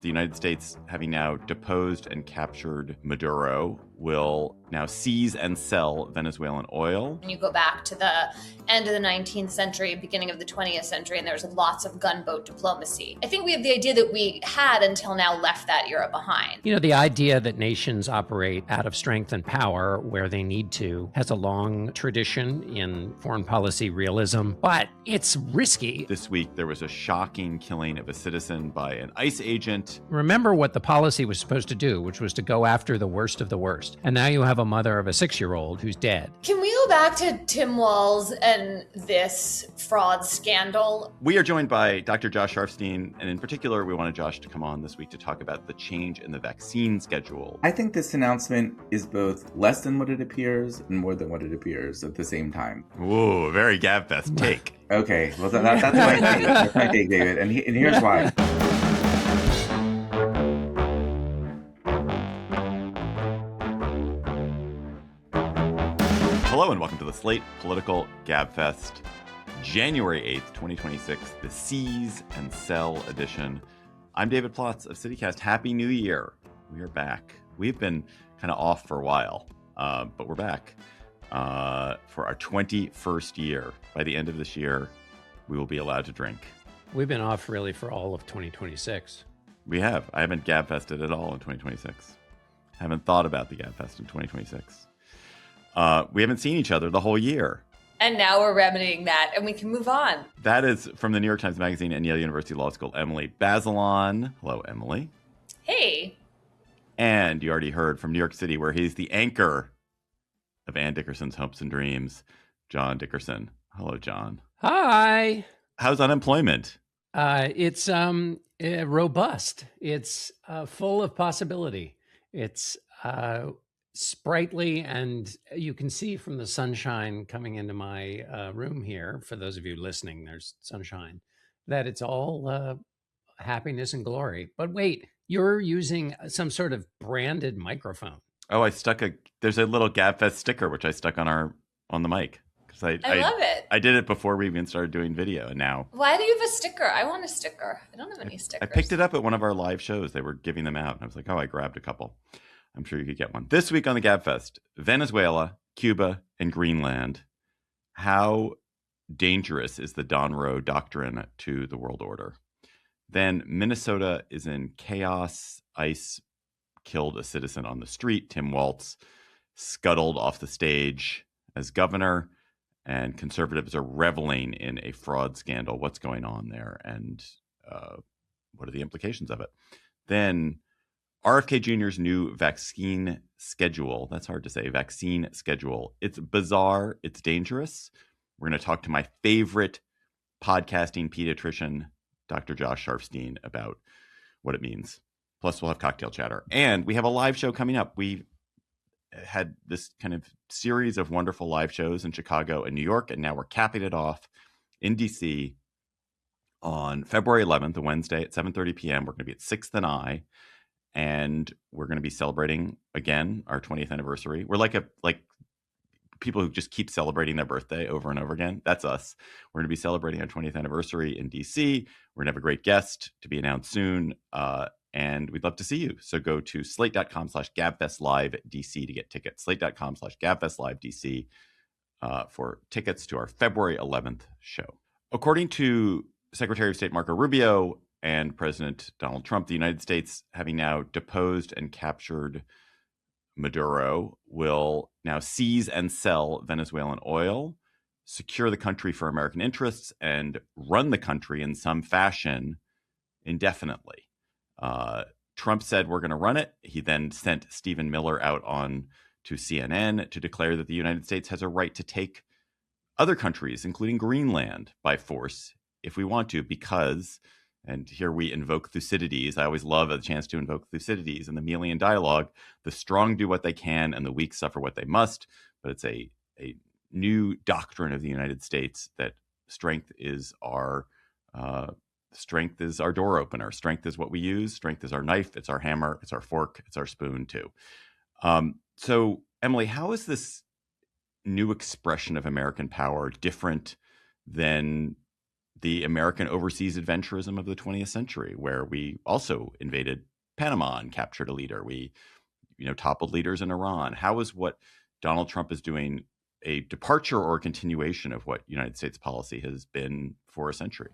The United States, having now deposed and captured Maduro, will now seize and sell Venezuelan oil. When you go back to the end of the 19th century, beginning of the 20th century, and there's lots of gunboat diplomacy. I think we have the idea that we had until now left that era behind. You know, the idea that nations operate out of strength and power where they need to has a long tradition in foreign policy realism, but it's risky. This week, there was a shocking killing of a citizen by an ICE agent. Remember what the policy was supposed to do, which was to go after the worst of the worst. And now you have a mother of a 6-year-old who's dead. Can we go back to Tim Walz and this fraud scandal? We are joined by Dr. Josh Sharfstein, and in particular, we wanted Josh to come on this week to talk about the change in the vaccine schedule. I think this announcement is both less than what it appears and more than what it appears at the same time. Ooh, very GabFest take. Okay, well, that's my take. That's my take, David, and here's why. Hello and welcome to the Slate Political GabFest, January 8th, 2026, the Seize and Sell edition. I'm David Plotz of CityCast. Happy New Year. We are back. We've been kind of off for a while, but we're back for our 21st year. By the end of this year, we will be allowed to drink. We've been off really for all of 2026. We have. I haven't GabFested at all in 2026. Haven't thought about the GabFest in 2026. We haven't seen each other the whole year. And now we're remedying that, and we can move on. That is from the New York Times Magazine and Yale University Law School, Emily Bazelon. Hello, Emily. Hey. And you already heard from New York City, where he's the anchor of Ann Dickerson's Hopes and Dreams, John Dickerson. Hello, John. Hi. How's unemployment? It's robust. It's full of possibility. It's sprightly, and you can see from the sunshine coming into my room here, for those of you listening, there's sunshine, that it's all happiness and glory. But wait, you're using some sort of branded microphone. Oh, there's a little GabFest sticker, which I stuck on the mic. I love it. I did it before we even started doing video, and now. Why do you have a sticker? I want a sticker. I don't have any stickers. I picked it up at one of our live shows. They were giving them out, and I was like, oh, I grabbed a couple. I'm sure you could get one. This week on the GabFest, Venezuela, Cuba, and Greenland. How dangerous is the Donroe Doctrine to the world order? Then Minnesota is in chaos. ICE killed a citizen on the street. Tim Walz scuttled off the stage as governor, and conservatives are reveling in a fraud scandal. What's going on there, and what are the implications of it? Then RFK Jr.'s new vaccine schedule. That's hard to say. Vaccine schedule. It's bizarre. It's dangerous. We're going to talk to my favorite podcasting pediatrician, Dr. Josh Sharfstein, about what it means. Plus, we'll have cocktail chatter. And we have a live show coming up. We had this kind of series of wonderful live shows in Chicago and New York, and now we're capping it off in D.C. on February 11th, a Wednesday at 7:30 p.m. We're going to be at 6th and I. And we're going to be celebrating again our 20th anniversary. We're like people who just keep celebrating their birthday over and over again. That's us. We're going to be celebrating our 20th anniversary in DC. We're going to have a great guest to be announced soon, and we'd love to see you. So go to slate.com/GabFestLiveDC to get tickets. Slate.com/GabFestLiveDC for tickets to our February 11th show. According to Secretary of State Marco Rubio and President Donald Trump, the United States, having now deposed and captured Maduro, will now seize and sell Venezuelan oil, secure the country for American interests, and run the country in some fashion indefinitely. Trump said, we're going to run it. He then sent Stephen Miller out on to CNN to declare that the United States has a right to take other countries, including Greenland, by force if we want to, because... And here we invoke Thucydides. I always love a chance to invoke Thucydides in the Melian dialogue. The strong do what they can and the weak suffer what they must. But it's a new doctrine of the United States that strength is our door opener. Strength is what we use. Strength is our knife. It's our hammer. It's our fork. It's our spoon too. So, Emily, how is this new expression of American power different than the American overseas adventurism of the 20th century, where we also invaded Panama and captured a leader. We, toppled leaders in Iran. How is what Donald Trump is doing a departure or a continuation of what United States policy has been for a century?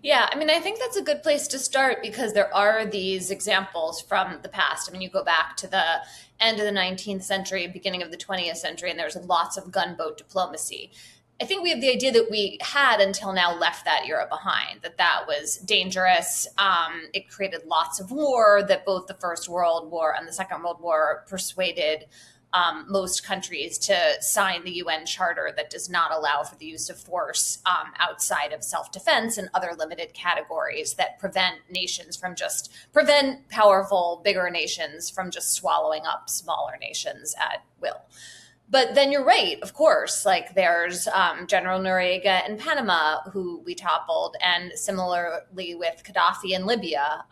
Yeah, I mean, I think that's a good place to start because there are these examples from the past. I mean, you go back to the end of the 19th century, beginning of the 20th century, and there's lots of gunboat diplomacy. I think we have the idea that we had until now left that era behind, that was dangerous. It created lots of war, that both the First World War and the Second World War persuaded most countries to sign the UN Charter that does not allow for the use of force outside of self-defense and other limited categories that prevent powerful, bigger nations from just swallowing up smaller nations at will. But then you're right, of course, like there's General Noriega in Panama, who we toppled, and similarly with Gaddafi in Libya.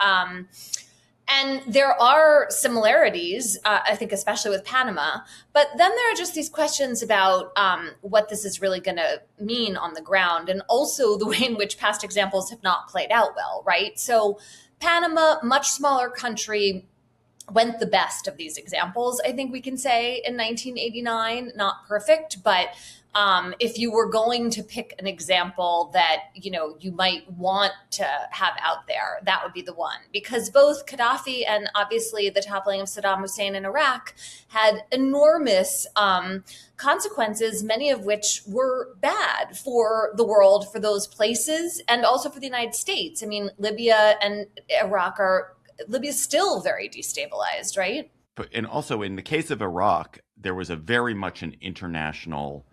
And there are similarities, I think, especially with Panama. But then there are just these questions about what this is really going to mean on the ground, and also the way in which past examples have not played out well, right? So Panama, much smaller country, went the best of these examples, I think we can say, in 1989. Not perfect, but if you were going to pick an example that, you might want to have out there, that would be the one. Because both Gaddafi and obviously the toppling of Saddam Hussein in Iraq had enormous consequences, many of which were bad for the world, for those places, and also for the United States. I mean, Libya and Iraq Libya's still very destabilized, right? And also in the case of Iraq, there was a very much an international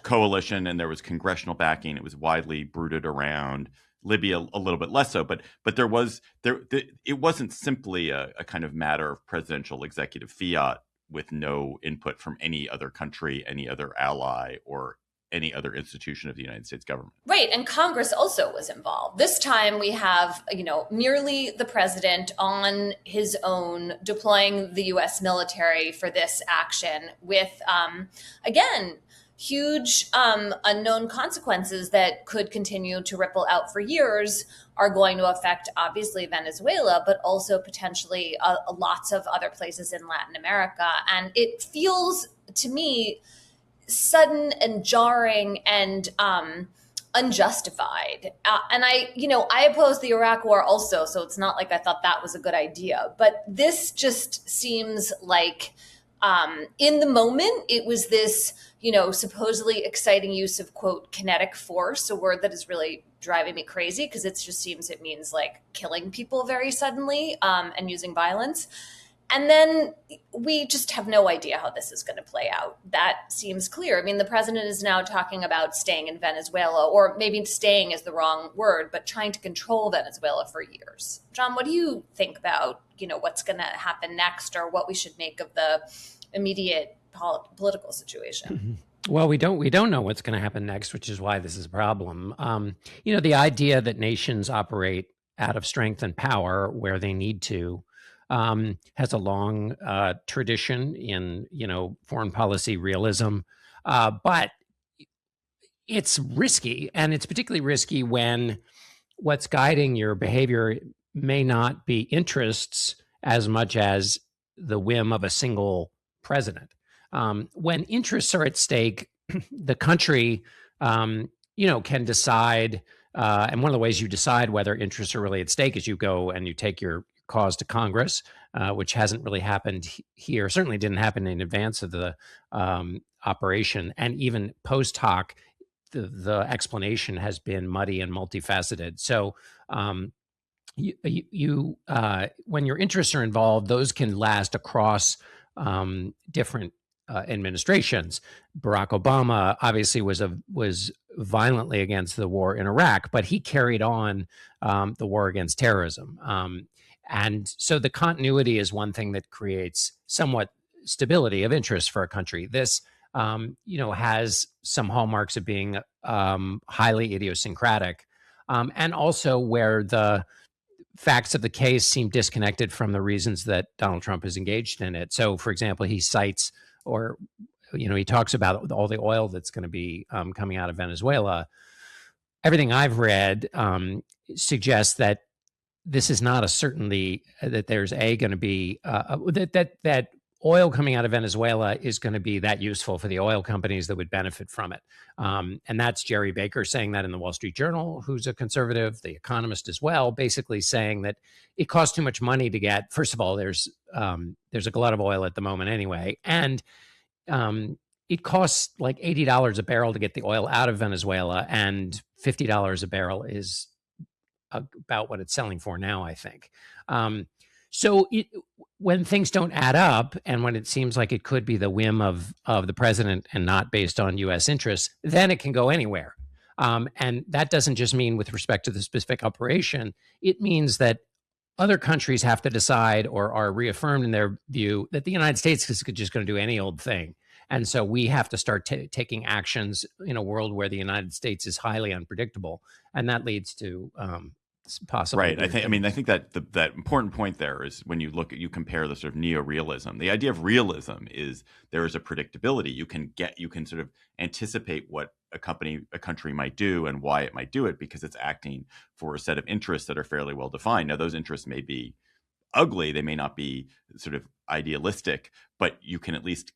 coalition, and there was congressional backing. It was widely brooded around. Libya a little bit less so, but it wasn't simply a kind of matter of presidential executive fiat with no input from any other country, any other ally, or any other institution of the United States government. Right. And Congress also was involved. This time we have, merely the president on his own deploying the U.S. military for this action with, again, huge unknown consequences that could continue to ripple out for years, are going to affect, obviously, Venezuela, but also potentially lots of other places in Latin America. And it feels to me sudden and jarring and unjustified. And I opposed the Iraq War also, so it's not like I thought that was a good idea. But this just seems like in the moment, it was this, supposedly exciting use of, quote, kinetic force, a word that is really driving me crazy because it just seems it means like killing people very suddenly and using violence. And then we just have no idea how this is going to play out. That seems clear. I mean, the president is now talking about staying in Venezuela, or maybe staying is the wrong word, but trying to control Venezuela for years. John, what do you think about, what's going to happen next, or what we should make of the immediate political situation? Well, we don't know what's going to happen next, which is why this is a problem. The idea that nations operate out of strength and power where they need to has a long tradition in, foreign policy realism. But it's risky, and it's particularly risky when what's guiding your behavior may not be interests as much as the whim of a single president. When interests are at stake, the country, can decide, and one of the ways you decide whether interests are really at stake is you go and you take your cause to Congress, which hasn't really happened here, certainly didn't happen in advance of the operation. And even post hoc, the explanation has been muddy and multifaceted. So when your interests are involved, those can last across different administrations. Barack Obama obviously was violently against the war in Iraq, but he carried on the war against terrorism. And so the continuity is one thing that creates somewhat stability of interest for a country. This, has some hallmarks of being highly idiosyncratic, and also where the facts of the case seem disconnected from the reasons that Donald Trump is engaged in it. So, for example, he cites, or he talks about all the oil that's going to be coming out of Venezuela everything I've read suggests that this is not a certainty that there's going to be that oil coming out of Venezuela is going to be that useful for the oil companies that would benefit from it. And that's Jerry Baker saying that in the Wall Street Journal, who's a conservative, The Economist as well, basically saying that it costs too much money to get. First of all, there's a glut of oil at the moment anyway, and it costs like $80 a barrel to get the oil out of Venezuela, and $50 a barrel is about what it's selling for now, I think. So when things don't add up, and when it seems like it could be the whim of the president and not based on U.S. interests, then it can go anywhere. And that doesn't just mean with respect to the specific operation. It means that other countries have to decide or are reaffirmed in their view that the United States is just going to do any old thing. And so we have to start taking actions in a world where the United States is highly unpredictable. And that leads to possible. Right. I think that that important point there is when you compare the sort of neo-realism. The idea of realism is there is a predictability. You can sort of anticipate what a country might do and why it might do it because it's acting for a set of interests that are fairly well defined. Now, those interests may be ugly. They may not be sort of idealistic, but you can at least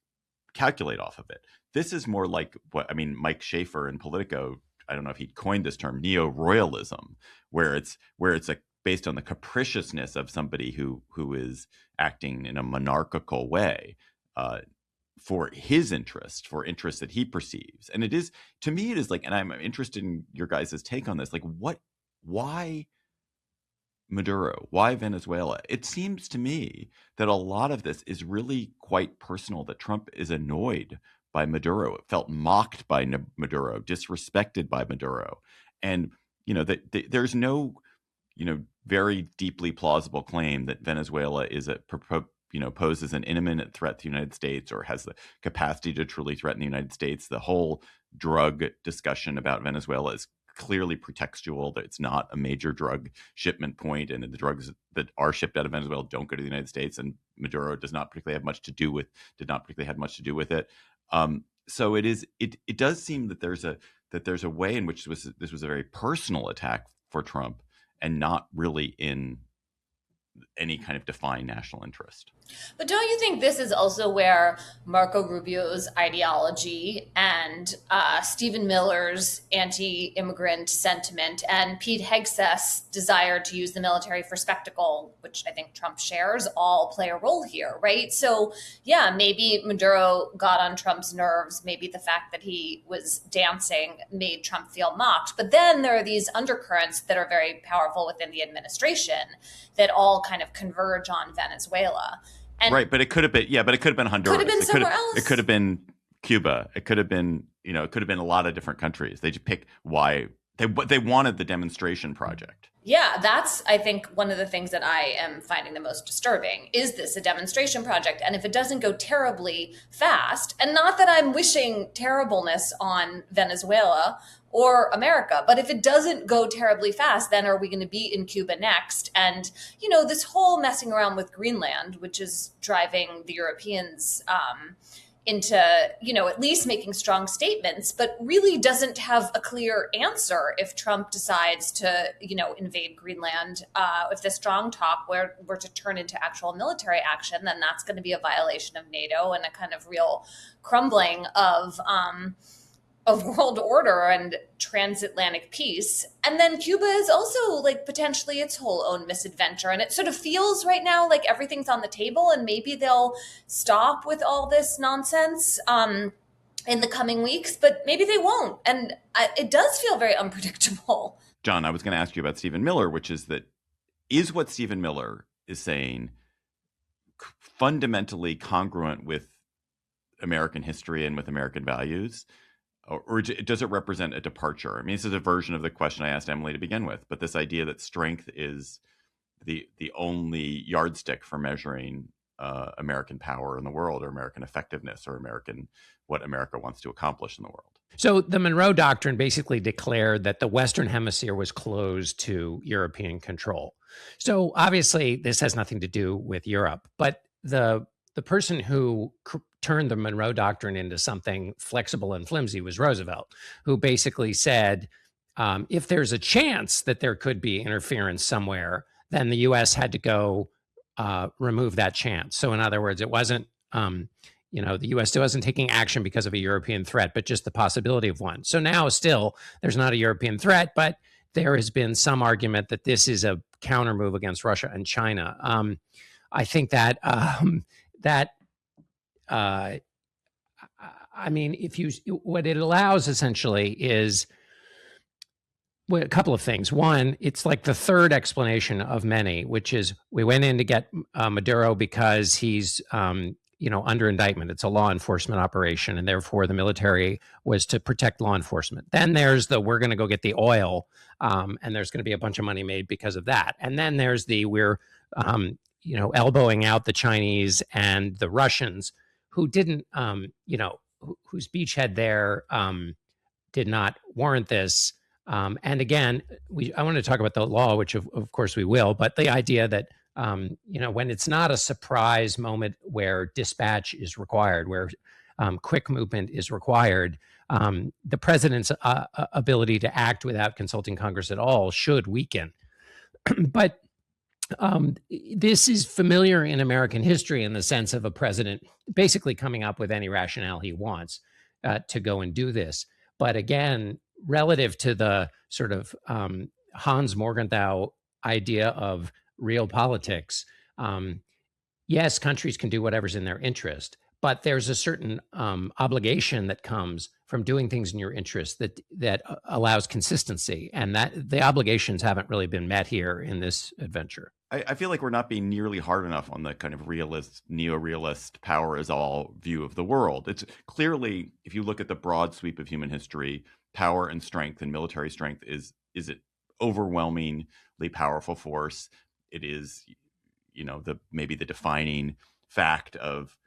calculate off of it. This is more like Mike Schaefer in Politico, I don't know if he coined this term, neo-royalism, where it's like based on the capriciousness of somebody who is acting in a monarchical way for his interest, for interests that he perceives. And it is, to me, it is like, and I'm interested in your guys' take on this, like why Maduro? Why Venezuela? It seems to me that a lot of this is really quite personal, that Trump is annoyed by Maduro. It felt mocked by Maduro, disrespected by Maduro. And, there's no, very deeply plausible claim that Venezuela is poses an imminent threat to the United States or has the capacity to truly threaten the United States. The whole drug discussion about Venezuela is clearly pretextual, that it's not a major drug shipment point, and the drugs that are shipped out of Venezuela don't go to the United States, and Maduro did not particularly have much to do with it. So it does seem that there's a way in which this was a very personal attack for Trump and not really in any kind of defined national interest. But don't you think this is also where Marco Rubio's ideology and Stephen Miller's anti-immigrant sentiment and Pete Hegseth's desire to use the military for spectacle, which I think Trump shares, all play a role here, right? So yeah, maybe Maduro got on Trump's nerves. Maybe the fact that he was dancing made Trump feel mocked. But then there are these undercurrents that are very powerful within the administration that all kind of converge on Venezuela. And right, but it could have been Honduras. Could have been somewhere else. It could have been Cuba. It could have been, it could have been a lot of different countries. They just pick why they wanted the demonstration project. Yeah, that's, I think, one of the things that I am finding the most disturbing. Is this a demonstration project? And if it doesn't go terribly fast, and not that I'm wishing terribleness on Venezuela or America, but if it doesn't go terribly fast, then are we going to be in Cuba next? And, this whole messing around with Greenland, which is driving the Europeans into, at least making strong statements, but really doesn't have a clear answer if Trump decides to, invade Greenland. If the strong talk were to turn into actual military action, then that's going to be a violation of NATO and a kind of real crumbling of world order and transatlantic peace. And then Cuba is also like potentially its whole own misadventure. And it sort of feels right now like everything's on the table, and maybe they'll stop with all this nonsense in the coming weeks, but maybe they won't. And it does feel very unpredictable. John, I was going to ask you about Stephen Miller, which is what Stephen Miller is saying fundamentally congruent with American history and with American values? Or does it represent a departure? I mean, this is a version of the question I asked Emily to begin with, but this idea that strength is the only yardstick for measuring American power in the world, or American effectiveness, or what America wants to accomplish in the world. So the Monroe Doctrine basically declared that the Western Hemisphere was closed to European control. So obviously this has nothing to do with Europe, but the person who turned the Monroe Doctrine into something flexible and flimsy was Roosevelt, who basically said, if there's a chance that there could be interference somewhere, then the U.S. had to go remove that chance. So in other words, it wasn't, the U.S. wasn't taking action because of a European threat, but just the possibility of one. So now still, there's not a European threat, but there has been some argument that this is a counter move against Russia and China. I think that what it allows essentially is a couple of things. One, it's like the third explanation of many, which is we went in to get Maduro because he's under indictment. It's a law enforcement operation, and therefore the military was to protect law enforcement. Then there's we're going to go get the oil, and there's going to be a bunch of money made because of that. And then there's we're elbowing out the Chinese and the Russians who didn't, whose beachhead there did not warrant this. And again, I want to talk about the law, which of course we will, but the idea that, when it's not a surprise moment where dispatch is required, where quick movement is required, the president's ability to act without consulting Congress at all should weaken. But this is familiar in American history in the sense of a president basically coming up with any rationale he wants to go and do this. But again, relative to the sort of Hans Morgenthau idea of real politics, yes, countries can do whatever's in their interest, but there's a certain obligation that comes from doing things in your interest that allows consistency, and that the obligations haven't really been met here in this adventure. I feel like we're not being nearly hard enough on the kind of realist, neo-realist power is all view of the world. It's clearly, if you look at the broad sweep of human history, power and strength and military strength is an overwhelmingly powerful force. It is, maybe the defining fact of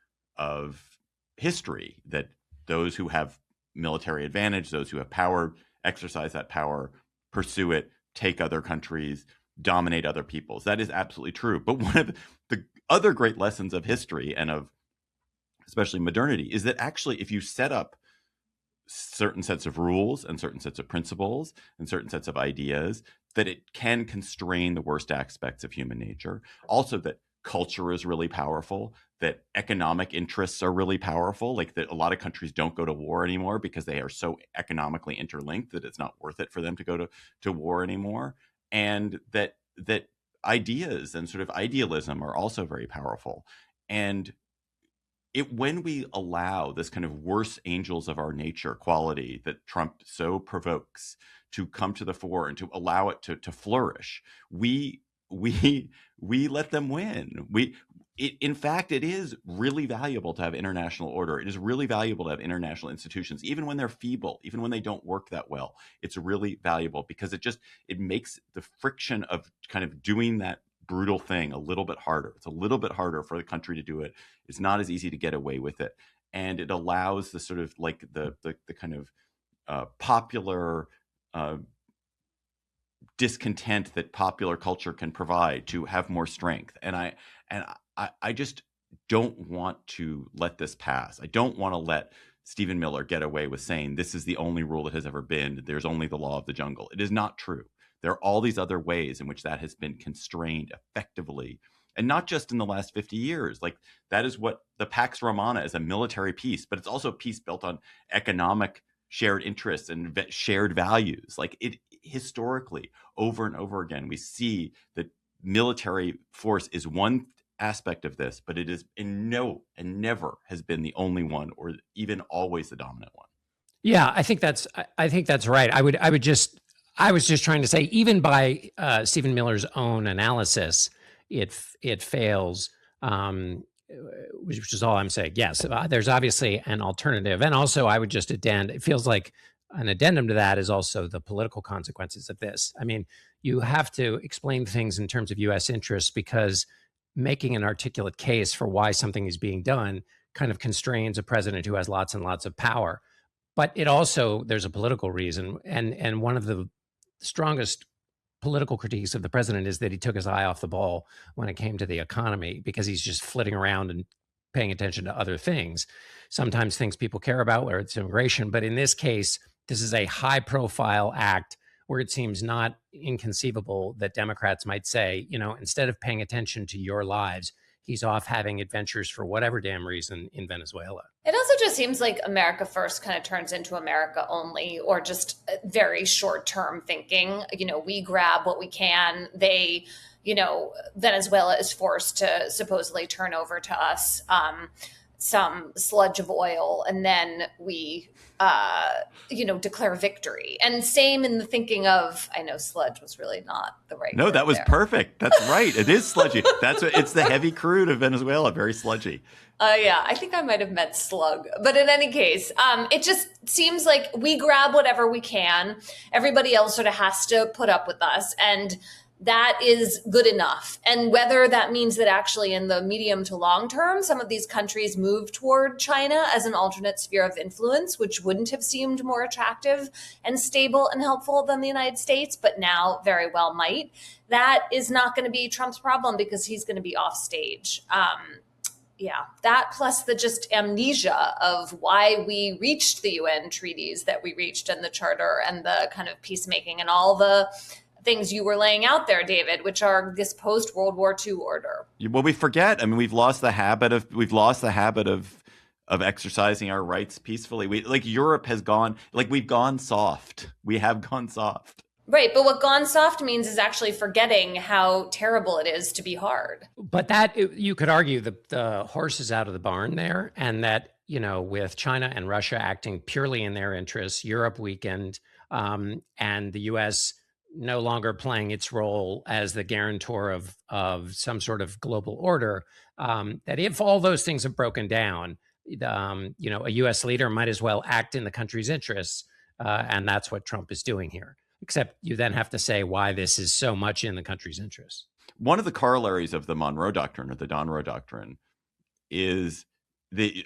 history, that those who have military advantage, those who have power, exercise that power, pursue it, take other countries, dominate other peoples. That is absolutely true. But one of the other great lessons of history and of especially modernity is that actually if you set up certain sets of rules and certain sets of principles and certain sets of ideas, that it can constrain the worst aspects of human nature. Also that culture is really powerful, that economic interests are really powerful, like that a lot of countries don't go to war anymore because they are so economically interlinked that it's not worth it for them to go to war anymore. And that ideas and sort of idealism are also very powerful. And when we allow this kind of worse angels of our nature quality that Trump so provokes to come to the fore and to allow it to flourish, we let them win. In fact, it is really valuable to have international order. It is really valuable to have international institutions, even when they're feeble, even when they don't work that well. It's really valuable because it makes the friction of kind of doing that brutal thing a little bit harder. It's a little bit harder for the country to do it. It's not as easy to get away with it. And it allows the sort of like the kind of popular discontent that popular culture can provide to have more strength. And I just don't want to let this pass. I don't want to let Stephen Miller get away with saying this is the only rule that has ever been. There's only the law of the jungle. It is not true. There are all these other ways in which that has been constrained effectively, and not just in the last 50 years. Like that is what the Pax Romana is, a military peace, but it's also a peace built on economic shared interests and shared values. Like it historically, over and over again, we see that military force is one aspect of this, but it is and never has been the only one, or even always the dominant one. Yeah, I think that's right. I was just trying to say, even by Stephen Miller's own analysis, it fails, which is all I'm saying. Yes, there's obviously an alternative. And also, I would just it feels like an addendum to that is also the political consequences of this. I mean, you have to explain things in terms of U.S. interests, because making an articulate case for why something is being done kind of constrains a president who has lots and lots of power. But it also, there's a political reason. And one of the strongest political critiques of the president is that he took his eye off the ball when it came to the economy, because he's just flitting around and paying attention to other things. Sometimes things people care about, whether it's immigration. But in this case, this is a high profile act where it seems not inconceivable that Democrats might say, instead of paying attention to your lives, he's off having adventures for whatever damn reason in Venezuela. It also just seems like America first kind of turns into America only, or just very short-term thinking. We grab what we can. Venezuela is forced to supposedly turn over to us some sludge of oil, and then we declare victory. And same in the thinking of, I know sludge was really not the right No, word that was there. perfect. That's right. It is sludgy. It's the heavy crude of Venezuela, very sludgy. Yeah, I think I might have meant slug. But in any case, it just seems like we grab whatever we can. Everybody else sort of has to put up with us. And that is good enough. And whether that means that actually in the medium to long term, some of these countries move toward China as an alternate sphere of influence, which wouldn't have seemed more attractive and stable and helpful than the United States, but now very well might, that is not going to be Trump's problem because he's going to be off stage. That plus the just amnesia of why we reached the UN treaties that we reached and the charter and the kind of peacemaking and all the things you were laying out there, David, which are this post-World War II order. Well, we forget. I mean, we've lost the habit of exercising our rights peacefully. Europe has gone, we've gone soft. We have gone soft. Right. But what gone soft means is actually forgetting how terrible it is to be hard. But that you could argue the horse is out of the barn there, and that, with China and Russia acting purely in their interests, Europe weakened, and the U.S. no longer playing its role as the guarantor of some sort of global order, that if all those things have broken down, a U.S. leader might as well act in the country's interests. And that's what Trump is doing here. Except you then have to say why this is so much in the country's interests. One of the corollaries of the Monroe Doctrine or the Donroe Doctrine is the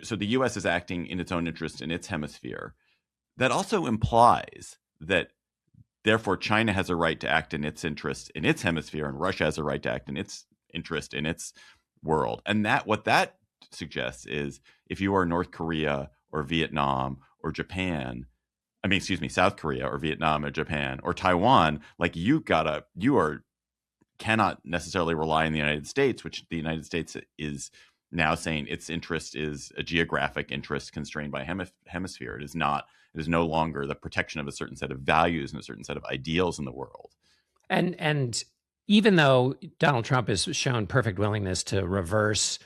U.S. is acting in its own interest in its hemisphere. That also implies that therefore China has a right to act in its interest in its hemisphere, and Russia has a right to act in its interest in its world. And what that suggests is if you are North Korea or Vietnam or Japan, South Korea or Vietnam or Japan or Taiwan, cannot necessarily rely on the United States, which the United States is now saying its interest is a geographic interest constrained by hemisphere. It is no longer the protection of a certain set of values and a certain set of ideals in the world. And even though Donald Trump has shown perfect willingness to reverse,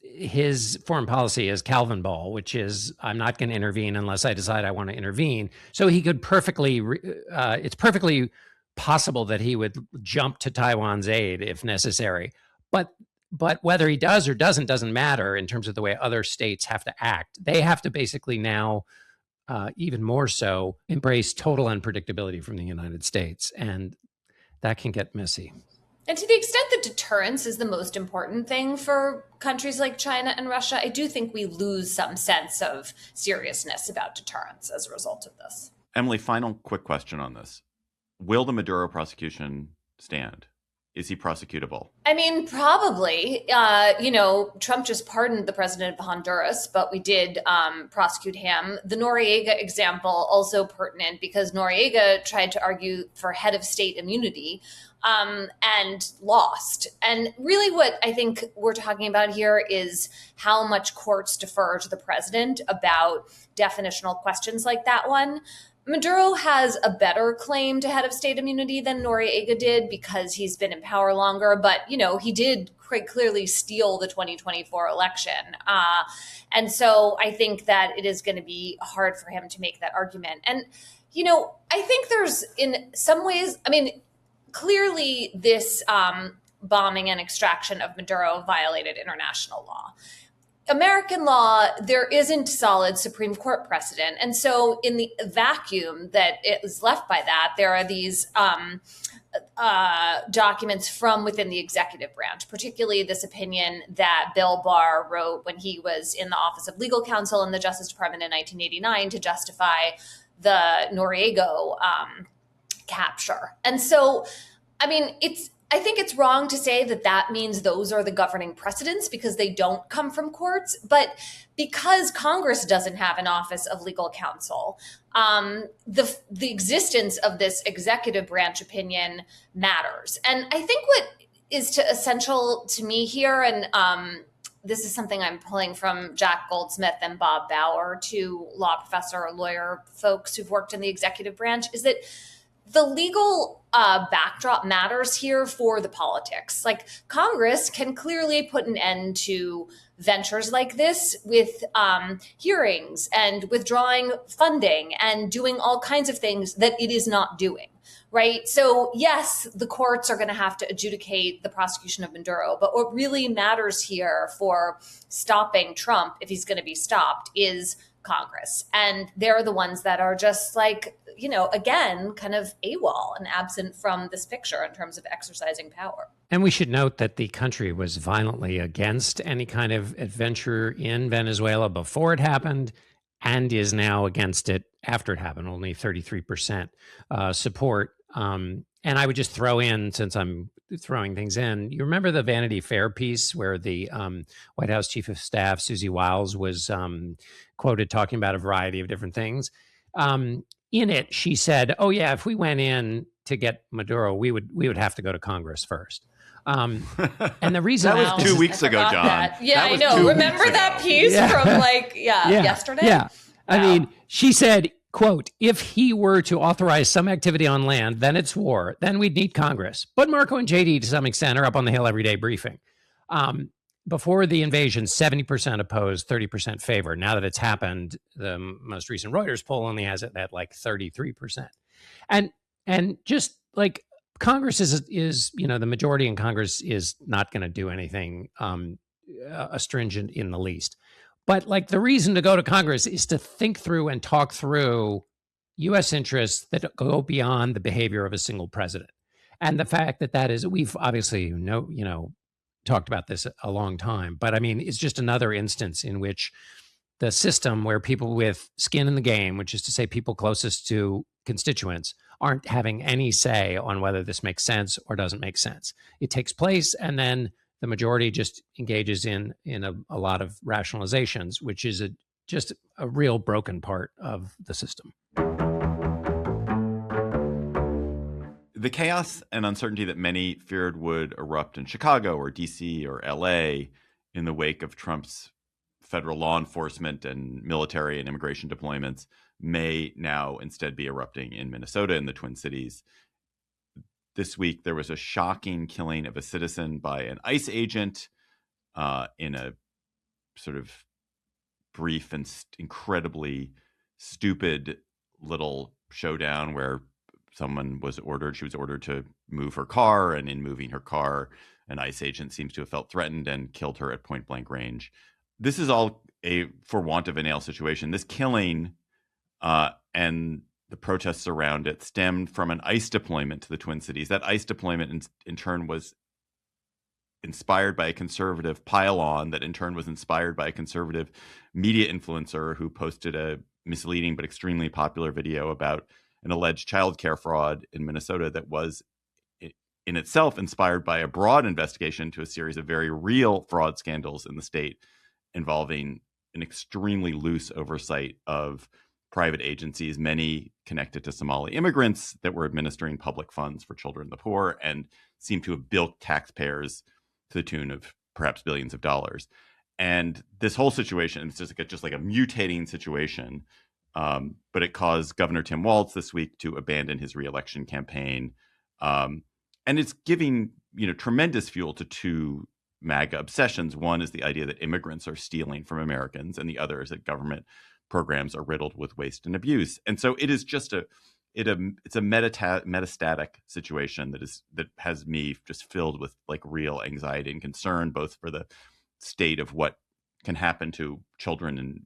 his foreign policy is Calvin ball, which is I'm not going to intervene unless I decide I want to intervene. So he could it's perfectly possible that he would jump to Taiwan's aid if necessary. But whether he does or doesn't matter in terms of the way other states have to act. They have to basically now, even more so, embrace total unpredictability from the United States. And that can get messy. And to the extent that deterrence is the most important thing for countries like China and Russia, I do think we lose some sense of seriousness about deterrence as a result of this. Emily, final quick question on this. Will the Maduro prosecution stand? Is he prosecutable? Probably. Trump just pardoned the president of Honduras, but we did prosecute him. The Noriega example also pertinent because Noriega tried to argue for head of state immunity and lost. And really what I think we're talking about here is how much courts defer to the president about definitional questions like that one. Maduro has a better claim to head of state immunity than Noriega did because he's been in power longer. But, he did quite clearly steal the 2024 election. And so I think that it is going to be hard for him to make that argument. And, I think there's in some ways, clearly this bombing and extraction of Maduro violated international law. American law, there isn't solid Supreme Court precedent. And so in the vacuum that is left by that, there are these documents from within the executive branch, particularly this opinion that Bill Barr wrote when he was in the Office of Legal Counsel in the Justice Department in 1989 to justify the Noriega capture. And so, I think it's wrong to say that that means those are the governing precedents because they don't come from courts. But because Congress doesn't have an office of legal counsel, the existence of this executive branch opinion matters. And I think what is essential to me here, and this is something I'm pulling from Jack Goldsmith and Bob Bauer, two law professor or lawyer folks who've worked in the executive branch, is that the legal backdrop matters here for the politics. Like Congress can clearly put an end to ventures like this with hearings and withdrawing funding and doing all kinds of things that it is not doing. Right. So, yes, the courts are going to have to adjudicate the prosecution of Maduro. But what really matters here for stopping Trump, if he's going to be stopped, is Congress. And they're the ones that are just like, again, kind of AWOL and absent from this picture in terms of exercising power. And we should note that the country was violently against any kind of adventure in Venezuela before it happened and is now against it after it happened, only 33% support. And I would just throw in, since I'm throwing things in, you remember the Vanity Fair piece where the White House Chief of Staff, Susie Wiles, was quoted talking about a variety of different things. In it, she said, "Oh yeah, if we went in to get Maduro, we would have to go to Congress first." And the reason that was 2 weeks ago, John. That. Yeah, I know. Remember that piece from yesterday? Yeah. I mean, she said, quote, "If he were to authorize some activity on land, then it's war. Then we'd need Congress." But Marco and JD, to some extent, are up on the Hill every day briefing. Before the invasion, 70% opposed, 30% favor. Now that it's happened, the most recent Reuters poll only has it at like 33%. And just like Congress is the majority in Congress is not going to do anything astringent in the least. But like the reason to go to Congress is to think through and talk through U.S. interests that go beyond the behavior of a single president. And the fact that is, we've obviously talked about this a long time, but I mean, it's just another instance in which the system where people with skin in the game, which is to say people closest to constituents, aren't having any say on whether this makes sense or doesn't make sense. It takes place, and then the majority just engages in a lot of rationalizations, which is just a real broken part of the system. The chaos and uncertainty that many feared would erupt in Chicago or DC or LA in the wake of Trump's federal law enforcement and military and immigration deployments may now instead be erupting in Minnesota in the Twin Cities. This week, there was a shocking killing of a citizen by an ICE agent in a sort of brief and incredibly stupid little showdown where she was ordered to move her car, and in moving her car, an ICE agent seems to have felt threatened and killed her at point blank range. This is all for want of a nail situation. This killing and the protests around it stemmed from an ICE deployment to the Twin Cities. That ICE deployment in turn was inspired by a conservative pile-on that in turn was inspired by a conservative media influencer who posted a misleading but extremely popular video about an alleged childcare fraud in Minnesota that was in itself inspired by a broad investigation to a series of very real fraud scandals in the state involving an extremely loose oversight of private agencies, many connected to Somali immigrants that were administering public funds for children of the poor and seemed to have bilked taxpayers to the tune of perhaps billions of dollars. And this whole situation is just like a mutating situation. But it caused Governor Tim Walz this week to abandon his reelection campaign. And it's giving, tremendous fuel to two MAGA obsessions. One is the idea that immigrants are stealing from Americans, and the other is that government programs are riddled with waste and abuse. And so it is just it's a metastatic situation that has me just filled with like real anxiety and concern, both for the state of what can happen to children and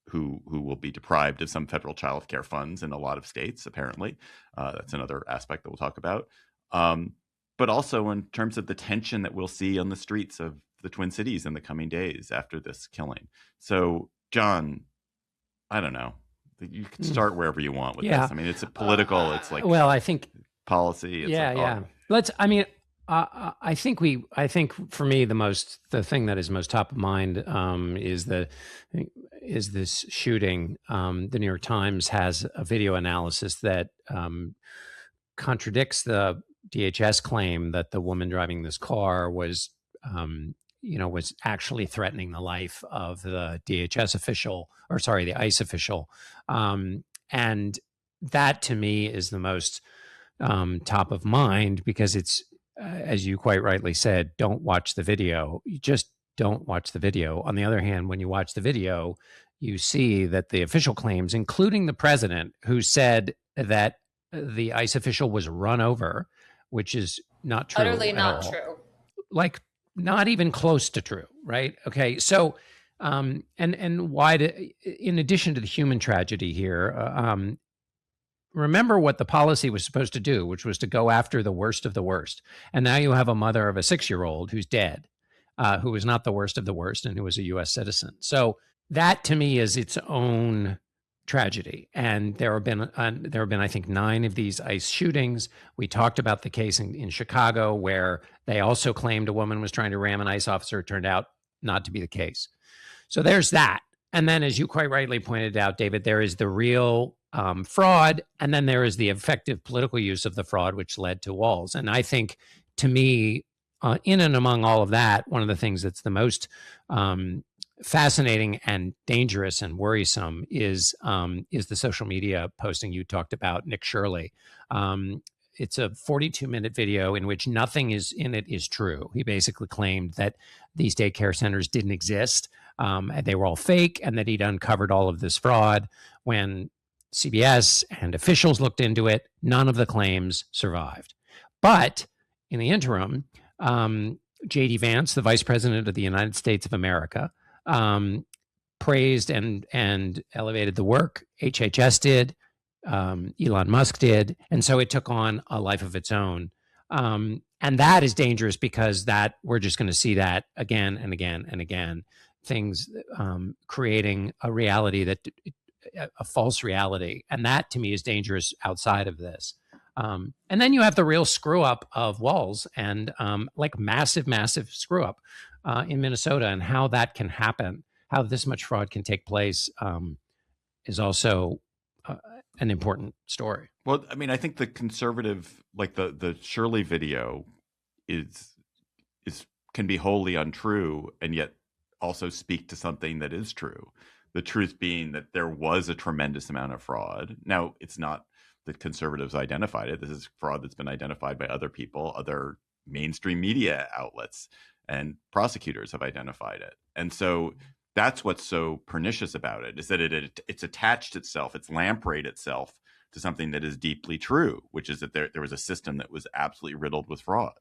who will be deprived of some federal child care funds in a lot of states, apparently. That's another aspect that we'll talk about. But also in terms of the tension that we'll see on the streets of the Twin Cities in the coming days after this killing. So, John, I don't know. You can start wherever you want with this. I mean, it's political. It's like I think policy. It's I think for me the thing that is most top of mind is this shooting. The New York Times has a video analysis that contradicts the DHS claim that the woman driving this car was actually threatening the life of the DHS official, or sorry, the ICE official, and that to me is the most top of mind, because it's, as you quite rightly said, don't watch the video. You just don't watch the video. On the other hand, when you watch the video, you see that the official claims, including the president, who said that the ICE official was run over, which is not true. Utterly not true. Like, not even close to true, right? Okay, so, and why, in addition to the human tragedy here, remember what the policy was supposed to do, which was to go after the worst of the worst. And now you have a mother of a 6-year-old who's dead, who was not the worst of the worst and who was a U.S. citizen. So that to me is its own tragedy. And there have been, I think, 9 of these ICE shootings. We talked about the case in Chicago, where they also claimed a woman was trying to ram an ICE officer. It turned out not to be the case. So there's that. And then, as you quite rightly pointed out, David, there is the real fraud, and then there is the effective political use of the fraud, which led to walls. And I think, to me, in and among all of that, one of the things that's the most fascinating and dangerous and worrisome is the social media posting you talked about, Nick Shirley. It's a 42-minute video in which nothing is true. He basically claimed that these daycare centers didn't exist, and they were all fake, and that he'd uncovered all of this fraud. When CBS and officials looked into it, none of the claims survived. But in the interim, J.D. Vance, the vice president of the United States of America, praised and elevated the work. HHS did, Elon Musk did, and so it took on a life of its own. And that is dangerous, because that we're just going to see that again and again and again. Things creating a reality a false reality. And that to me is dangerous outside of this. And then you have the real screw up of walls, and like massive screw up in Minnesota, and how that can happen, how this much fraud can take place is also an important story. Well, I mean, I think the conservative, like the Shirley video can be wholly untrue and yet also speak to something that is true. The truth being that there was a tremendous amount of fraud. Now, it's not that conservatives identified it. This is fraud that's been identified by other people, other mainstream media outlets, and prosecutors have identified it. And so that's what's so pernicious about it, is that it's attached itself, it's lampreyed itself to something that is deeply true, which is that there was a system that was absolutely riddled with fraud.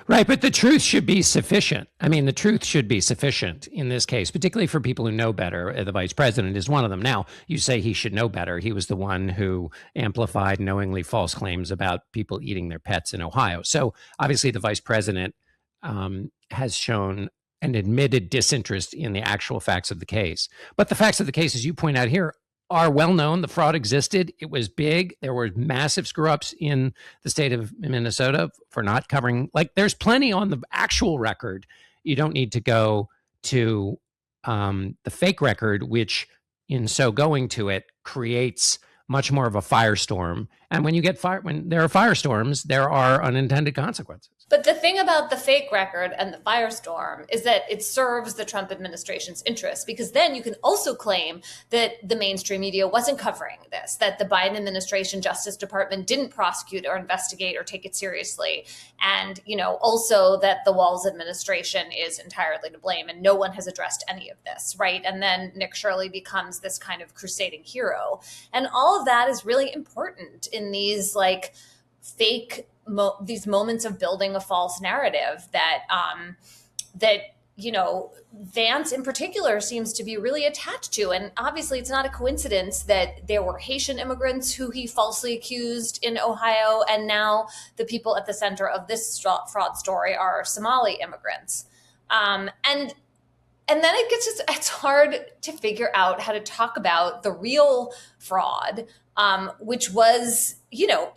Right, but the truth should be sufficient. I mean, the truth should be sufficient in this case, particularly for people who know better. The vice president is one of them. Now, you say he should know better. He was the one who amplified knowingly false claims about people eating their pets in Ohio. So obviously the vice president has shown an admitted disinterest in the actual facts of the case. But the facts of the case, as you point out here, are well known. The fraud existed. It was big. There were massive screw ups in the state of Minnesota for not covering. Like, there's plenty on the actual record. You don't need to go to the fake record, which, in so going to it, creates much more of a firestorm. And when there are firestorms, there are unintended consequences. But the thing about the fake record and the firestorm is that it serves the Trump administration's interests, because then you can also claim that the mainstream media wasn't covering this, that the Biden administration Justice Department didn't prosecute or investigate or take it seriously. And, also that the Walz administration is entirely to blame and no one has addressed any of this, right? And then Nick Shirley becomes this kind of crusading hero. And all of that is really important in these these moments of building a false narrative that Vance in particular seems to be really attached to. And obviously it's not a coincidence that there were Haitian immigrants who he falsely accused in Ohio, and now the people at the center of this fraud story are Somali immigrants. And And then it's hard to figure out how to talk about the real fraud, which was,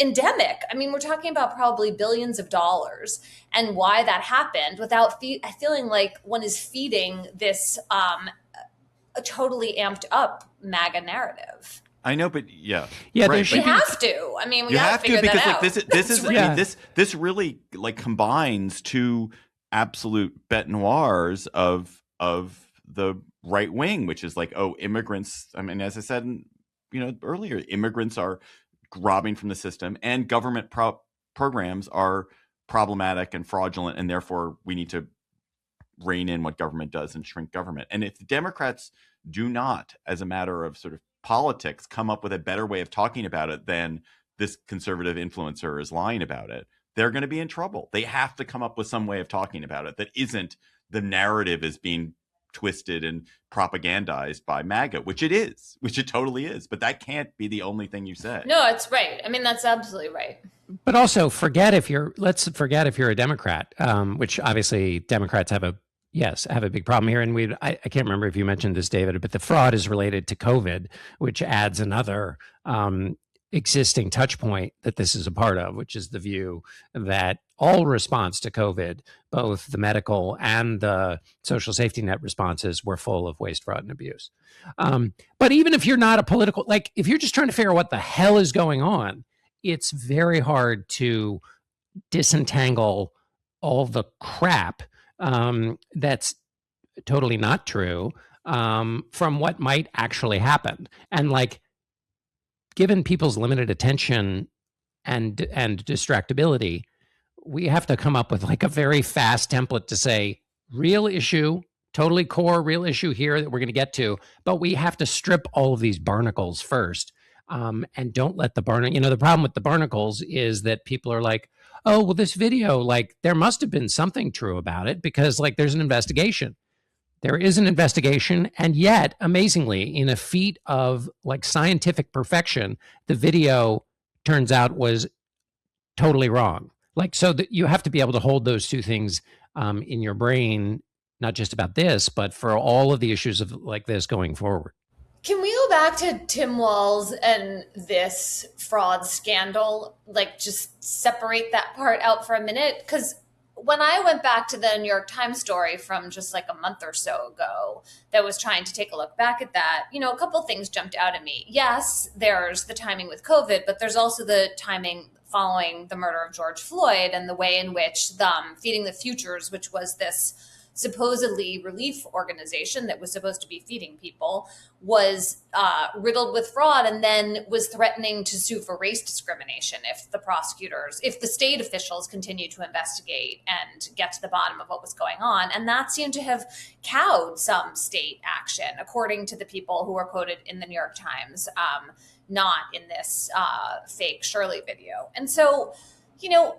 endemic. I mean, we're talking about probably billions of dollars, and why that happened without feeling like one is feeding this a totally amped up MAGA narrative. I know, but yeah, right. You have to. I mean, we have to figure that out. This really like combines two absolute bête noirs of the right wing, which is like, oh, immigrants. I mean, as I said, earlier, immigrants are robbing from the system, and government programs are problematic and fraudulent, and therefore we need to rein in what government does and shrink government. And if the Democrats do not, as a matter of sort of politics, come up with a better way of talking about it than this conservative influencer is lying about it, they're going to be in trouble. They have to come up with some way of talking about it that isn't the narrative is being twisted and propagandized by MAGA, which it totally is. But that can't be the only thing you say. No, it's right. I mean, that's absolutely right. But also let's forget if you're a Democrat, which obviously Democrats have a big problem here. And I can't remember if you mentioned this, David, but the fraud is related to COVID, which adds another existing touch point that this is a part of, which is the view that all response to COVID, both the medical and the social safety net responses, were full of waste, fraud, and abuse. But even if you're not a political, like if you're just trying to figure out what the hell is going on, it's very hard to disentangle all the crap that's totally not true from what might actually happen. And like, given people's limited attention and distractibility, we have to come up with like a very fast template to say, real issue, totally core real issue here that we're going to get to, but we have to strip all of these barnacles first. And don't let the the problem with the barnacles is that people are like, oh, well, this video, like there must have been something true about it because like there's an investigation. There is an investigation, and yet, amazingly, in a feat of like scientific perfection, the video turns out was totally wrong. Like, so that you have to be able to hold those two things in your brain, not just about this, but for all of the issues of like this going forward. Can we go back to Tim Walz and this fraud scandal? Like, just separate that part out for a minute, because when I went back to the New York Times story from just like a month or so ago that was trying to take a look back at that, a couple things jumped out at me. Yes, there's the timing with COVID, but there's also the timing following the murder of George Floyd and the way in which Feeding the Futures, which was this supposedly relief organization that was supposed to be feeding people, was riddled with fraud, and then was threatening to sue for race discrimination if the state officials continued to investigate and get to the bottom of what was going on. And that seemed to have cowed some state action, according to the people who were quoted in the New York Times, not in this fake Shirley video. And so,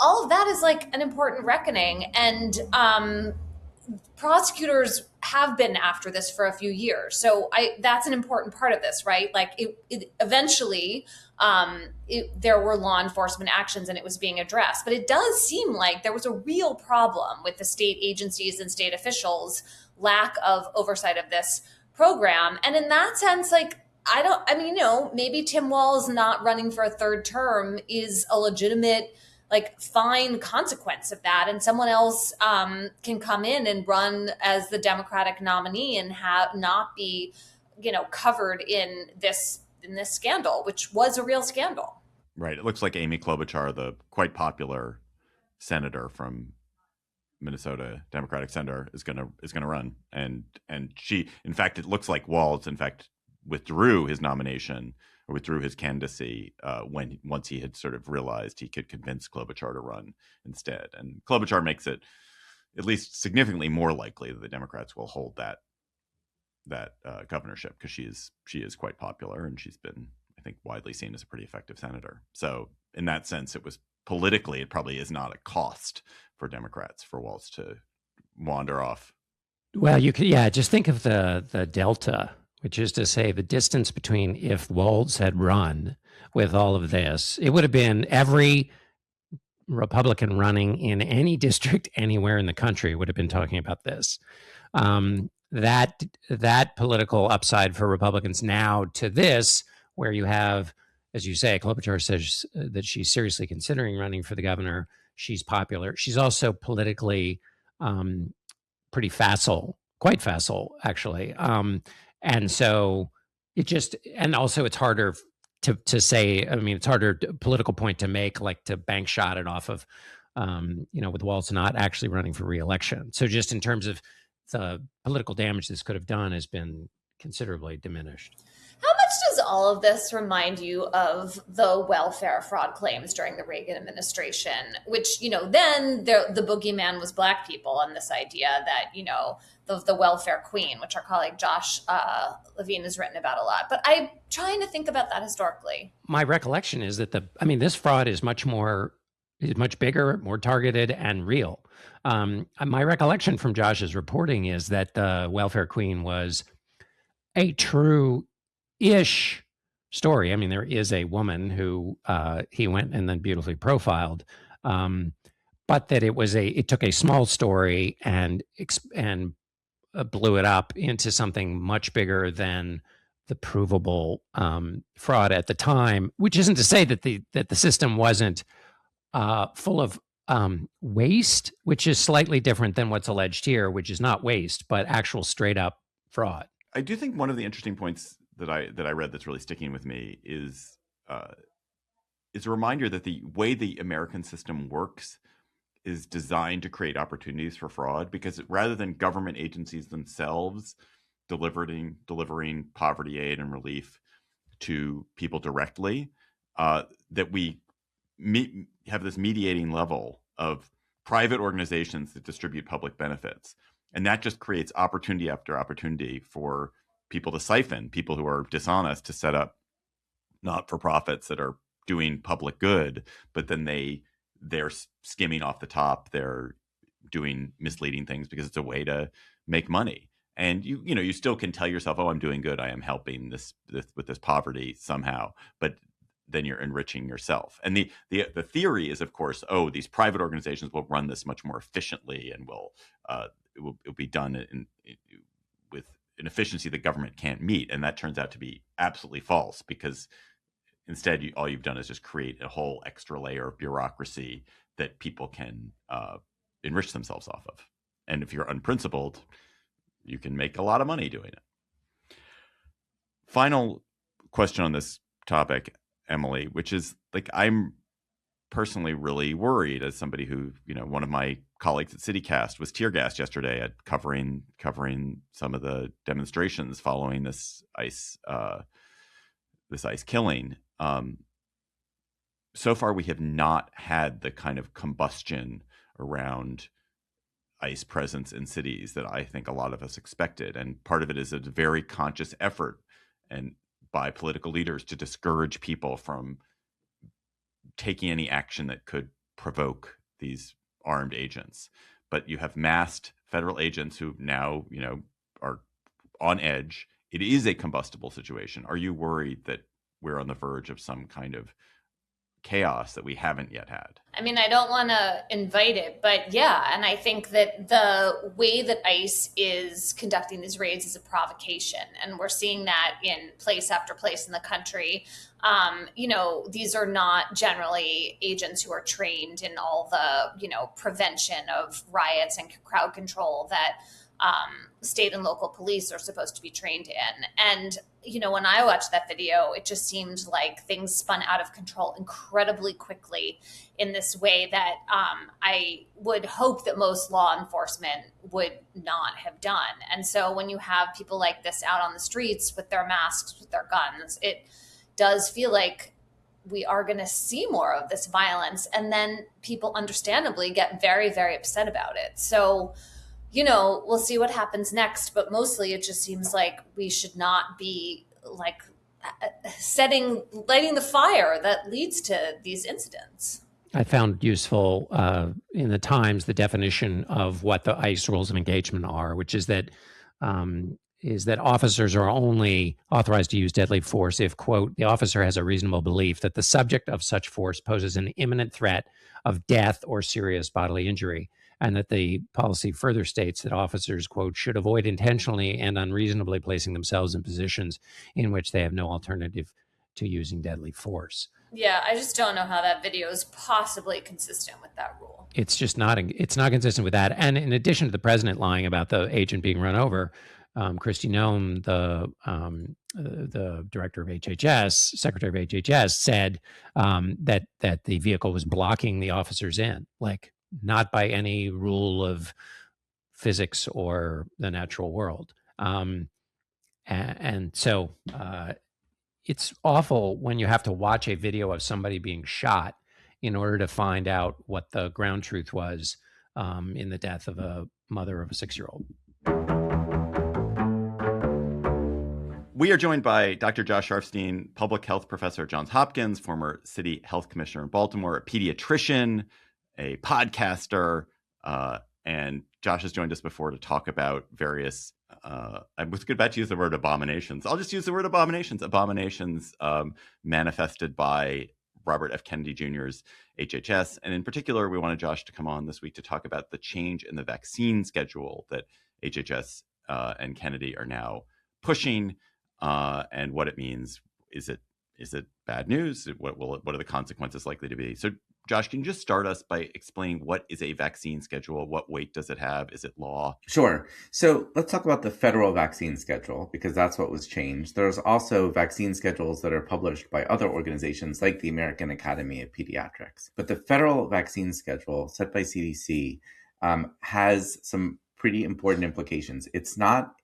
all of that is like an important reckoning. And prosecutors have been after this for a few years. So that's an important part of this, right? Like it eventually there were law enforcement actions and it was being addressed. But it does seem like there was a real problem with the state agencies and state officials' lack of oversight of this program. And in that sense, like, maybe Tim Walz not running for a third term is a legitimate fine consequence of that, and someone else can come in and run as the Democratic nominee and not be, covered in this scandal, which was a real scandal. Right. It looks like Amy Klobuchar, the quite popular senator from Minnesota, Democratic senator, is going to run, and she, in fact, it looks like Walz, in fact, withdrew his nomination. Or withdrew his candidacy once he had sort of realized he could convince Klobuchar to run instead. And Klobuchar makes it at least significantly more likely that the Democrats will hold that governorship, because she is quite popular, and she's been, I think, widely seen as a pretty effective senator. So in that sense, it probably is not a cost for Democrats for Walz to wander off. Well, you could, just think of the delta, which is to say the distance between if Walz had run with all of this, it would have been every Republican running in any district anywhere in the country would have been talking about this. that political upside for Republicans now to this, where you have, as you say, Klobuchar says that she's seriously considering running for the governor. She's popular. She's also politically pretty facile, quite facile, actually. And so and also it's harder to say, I mean, it's harder political point to make, like to bank shot it off of, with Walz not actually running for re-election. So just in terms of the political damage this could have done has been considerably diminished. How much does all of this remind you of the welfare fraud claims during the Reagan administration, which, then the boogeyman was Black people, and this idea that, the welfare queen, which our colleague Josh Levine has written about a lot. But I'm trying to think about that historically. My recollection is that this fraud is much bigger, more targeted, and real. My recollection from Josh's reporting is that the welfare queen was a true-ish story. I mean, there is a woman who he went and then beautifully profiled, but that it took a small story and blew it up into something much bigger than the provable fraud at the time. Which isn't to say that the system wasn't full of waste, which is slightly different than what's alleged here, which is not waste, but actual straight up fraud. I do think one of the interesting points that I read that's really sticking with me is a reminder that the way the American system works is designed to create opportunities for fraud, because rather than government agencies themselves delivering poverty aid and relief to people directly, that we have this mediating level of private organizations that distribute public benefits. And that just creates opportunity after opportunity for people to siphon, people who are dishonest, to set up not-for-profits that are doing public good, but then they're skimming off the top. They're doing misleading things because it's a way to make money. And you still can tell yourself, oh, I'm doing good, I am helping this with this poverty somehow, but then you're enriching yourself. And the theory is, of course, these private organizations will run this much more efficiently, and it will be done with an efficiency the government can't meet. And that turns out to be absolutely false, because instead all you've done is just create a whole extra layer of bureaucracy that people can enrich themselves off of. And if you're unprincipled, you can make a lot of money doing it. Final question on this topic, Emily, which is, like, I'm personally really worried as somebody who, one of my colleagues at CityCast was tear gassed yesterday at covering some of the demonstrations following this ICE killing. So far, we have not had the kind of combustion around ICE presence in cities that I think a lot of us expected. And part of it is a very conscious effort and by political leaders to discourage people from taking any action that could provoke these armed agents. But you have masked federal agents who now, are on edge. It is a combustible situation. Are you worried that we're on the verge of some kind of chaos that we haven't yet had? I mean, I don't want to invite it, but yeah. And I think that the way that ICE is conducting these raids is a provocation. And we're seeing that in place after place in the country. These are not generally agents who are trained in all the, prevention of riots and crowd control that state and local police are supposed to be trained in. And, when I watched that video, it just seemed like things spun out of control incredibly quickly in this way that I would hope that most law enforcement would not have done. And so when you have people like this out on the streets with their masks, with their guns, it does feel like we are going to see more of this violence. And then people understandably get very, very upset about it. So, we'll see what happens next, but mostly it just seems like we should not be lighting the fire that leads to these incidents. I found useful in the Times the definition of what the ICE rules of engagement are, which is that officers are only authorized to use deadly force if, quote, the officer has a reasonable belief that the subject of such force poses an imminent threat of death or serious bodily injury. and that the policy further states that officers, quote, should avoid intentionally and unreasonably placing themselves in positions in which they have no alternative to using deadly force. Yeah, I just don't know how that video is possibly consistent with that rule. It's just not consistent with that. And in addition to the president lying about the agent being run over, Kristi Noem, the director of HHS, secretary of HHS, said that the vehicle was blocking the officers in, like not by any rule of physics or the natural world. And so it's awful when you have to watch a video of somebody being shot in order to find out what the ground truth was in the death of a mother of a 6-year-old. We are joined by Dr. Josh Sharfstein, public health professor at Johns Hopkins, former city health commissioner in Baltimore, a pediatrician, a podcaster, and Josh has joined us before to talk about various, I was about to use the word abominations. I'll just use the word abominations. Abominations manifested by Robert F. Kennedy Jr.'s HHS. And in particular, we wanted Josh to come on this week to talk about the change in the vaccine schedule that HHS and Kennedy are now pushing, and what it means. Is it bad news? What are the consequences likely to be? So, Josh, can you just start us by explaining what is a vaccine schedule? What weight does it have? Is it law? Sure. So let's talk about the federal vaccine schedule, because that's what was changed. There's also vaccine schedules that are published by other organizations like the American Academy of Pediatrics. But the federal vaccine schedule set by CDC has some pretty important implications. It's not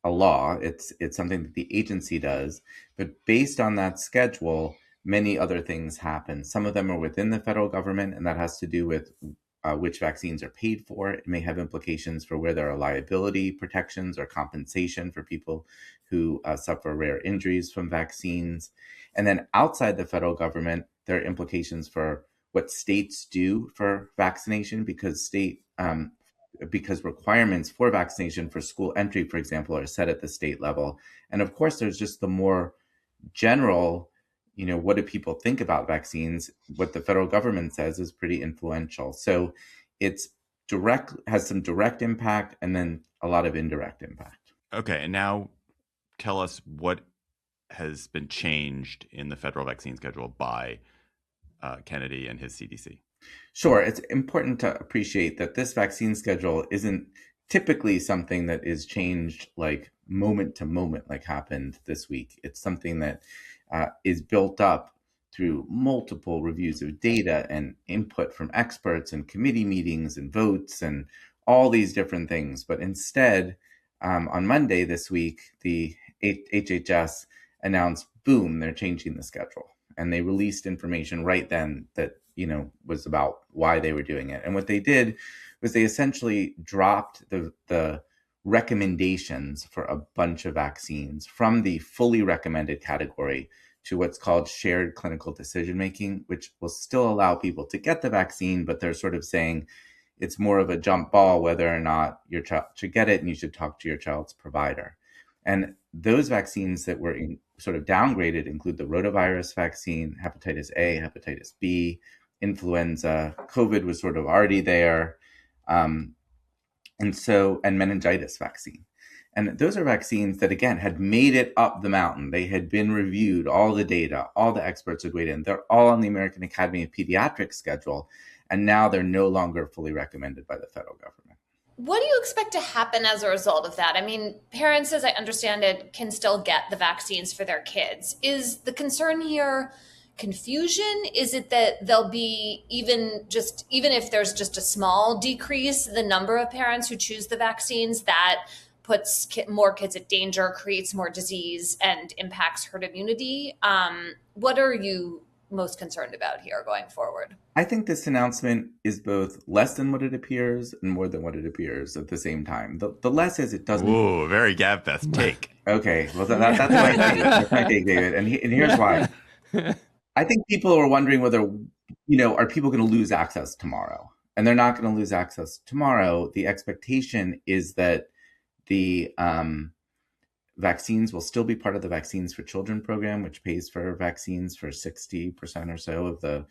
a law. It's something that the agency does. But based on that schedule, many other things happen. Some of them are within the federal government, and that has to do with which vaccines are paid for. It may have implications for where there are liability protections or compensation for people who suffer rare injuries from vaccines. And then outside the federal government, there are implications for what states do for vaccination, because because requirements for vaccination for school entry, for example, are set at the state level. And of course, there's just the more general, what do people think about vaccines? What the federal government says is pretty influential. So it's has some direct impact and then a lot of indirect impact. Okay. And now tell us what has been changed in the federal vaccine schedule by Kennedy and his CDC. Sure. It's important to appreciate that this vaccine schedule isn't typically something that is changed like moment to moment, like happened this week. It's something that is built up through multiple reviews of data and input from experts and committee meetings and votes and all these different things. But instead, on Monday this week, the HHS announced, boom, they're changing the schedule. And they released information right then that was about why they were doing it. And what they did was they essentially dropped the recommendations for a bunch of vaccines from the fully recommended category to what's called shared clinical decision-making, which will still allow people to get the vaccine, but they're sort of saying it's more of a jump ball whether or not your child should get it, and you should talk to your child's provider. And those vaccines that were sort of downgraded include the rotavirus vaccine, hepatitis A, hepatitis B, influenza. COVID was sort of already there, and meningitis vaccine. And those are vaccines that, again, had made it up the mountain. They had been reviewed, all the data, all the experts had weighed in. They're all on the American Academy of Pediatrics schedule, and now they're no longer fully recommended by the federal government. What do you expect to happen as a result of that? I mean, parents, as I understand it, can still get the vaccines for their kids. Is the concern here confusion? Is it that there'll be even if there's just a small decrease, the number of parents who choose the vaccines, that puts more kids at danger, creates more disease, and impacts herd immunity? What are you most concerned about here going forward? I think this announcement is both less than what it appears and more than what it appears at the same time. The less is it doesn't. Ooh, very GabFest take. Okay, well that's my take. That's my take, David. And here's why. I think people are wondering whether, are people going to lose access tomorrow? And they're not going to lose access tomorrow. The expectation is that the vaccines will still be part of the Vaccines for Children program, which pays for vaccines for 60% or so of the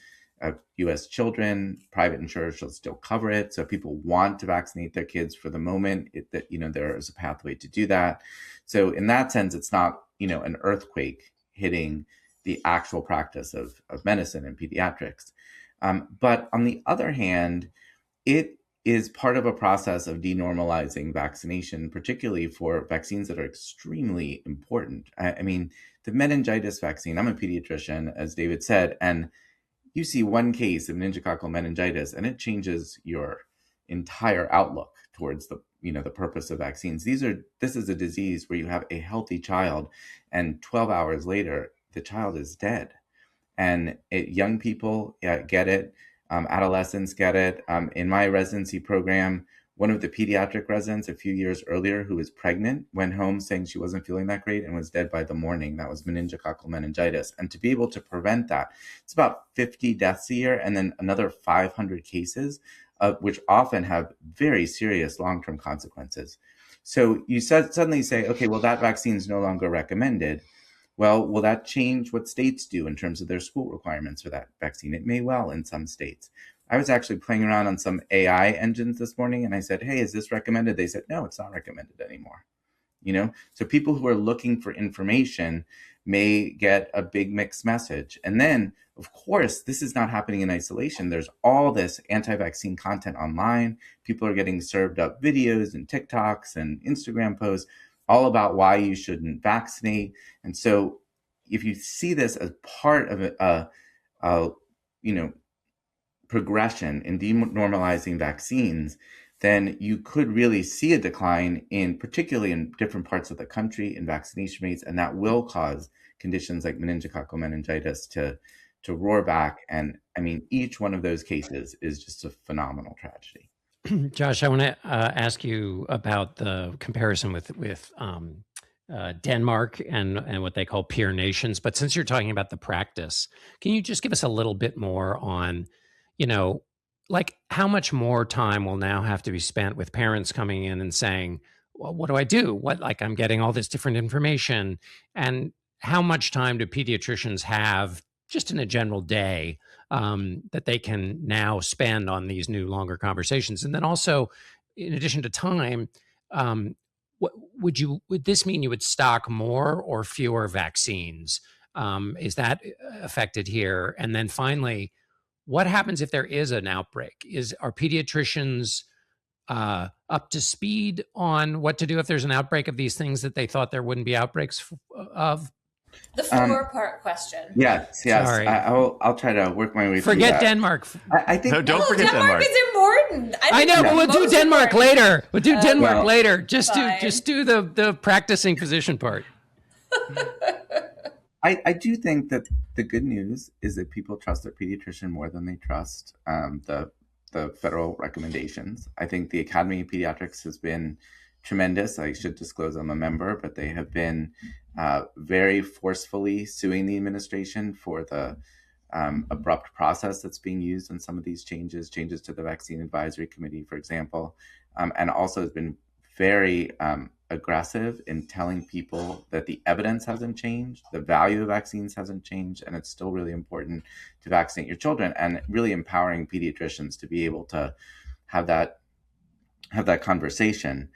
U.S. children. Private insurers shall still cover it. So if people want to vaccinate their kids for the moment, there is a pathway to do that. So in that sense, it's not, an earthquake hitting the actual practice of medicine and pediatrics. But on the other hand, it is part of a process of denormalizing vaccination, particularly for vaccines that are extremely important. I mean, the meningitis vaccine, I'm a pediatrician, as David said, and you see one case of meningococcal meningitis and it changes your entire outlook towards the purpose of vaccines. This is a disease where you have a healthy child and 12 hours later, the child is dead. And young people get it. Adolescents get it. In my residency program, one of the pediatric residents a few years earlier who was pregnant went home saying she wasn't feeling that great and was dead by the morning. That was meningococcal meningitis. And to be able to prevent that, it's about 50 deaths a year and then another 500 cases, which often have very serious long-term consequences. So you suddenly say, okay, well, that vaccine is no longer recommended. Well, will that change what states do in terms of their school requirements for that vaccine? It may well in some states. I was actually playing around on some AI engines this morning and I said, hey, is this recommended? They said, no, it's not recommended anymore. So people who are looking for information may get a big mixed message. And then, of course, this is not happening in isolation. There's all this anti-vaccine content online. People are getting served up videos and TikToks and Instagram posts all about why you shouldn't vaccinate. And so if you see this as part of a progression in denormalizing vaccines, then you could really see a decline particularly in different parts of the country in vaccination rates, and that will cause conditions like meningococcal meningitis to roar back. And I mean, each one of those cases is just a phenomenal tragedy. Josh, I want to ask you about the comparison with Denmark and what they call peer nations. But since you're talking about the practice, can you just give us a little bit more on, like how much more time will now have to be spent with parents coming in and saying, well, what do I do? I'm getting all this different information. And how much time do pediatricians have just in a general day that they can now spend on these new longer conversations? And then also, in addition to time, would this mean you would stock more or fewer vaccines? Is that affected here? And then finally, what happens if there is an outbreak? Are pediatricians up to speed on what to do if there's an outbreak of these things that they thought there wouldn't be outbreaks of? The four-part question. Yes. Sorry. I'll try to work my way through Forget that. Denmark. I think don't forget Denmark. Denmark is important. I know, but we'll do Denmark later. We'll do Denmark later. Just do the practicing physician part. I do think that the good news is that people trust their pediatrician more than they trust the federal recommendations. I think the Academy of Pediatrics has been tremendous. I should disclose I'm a member, but they have been very forcefully suing the administration for the abrupt process that's being used in some of these changes to the Vaccine Advisory Committee, for example, and also has been very aggressive in telling people that the evidence hasn't changed, the value of vaccines hasn't changed, and it's still really important to vaccinate your children, and really empowering pediatricians to be able to have that conversation.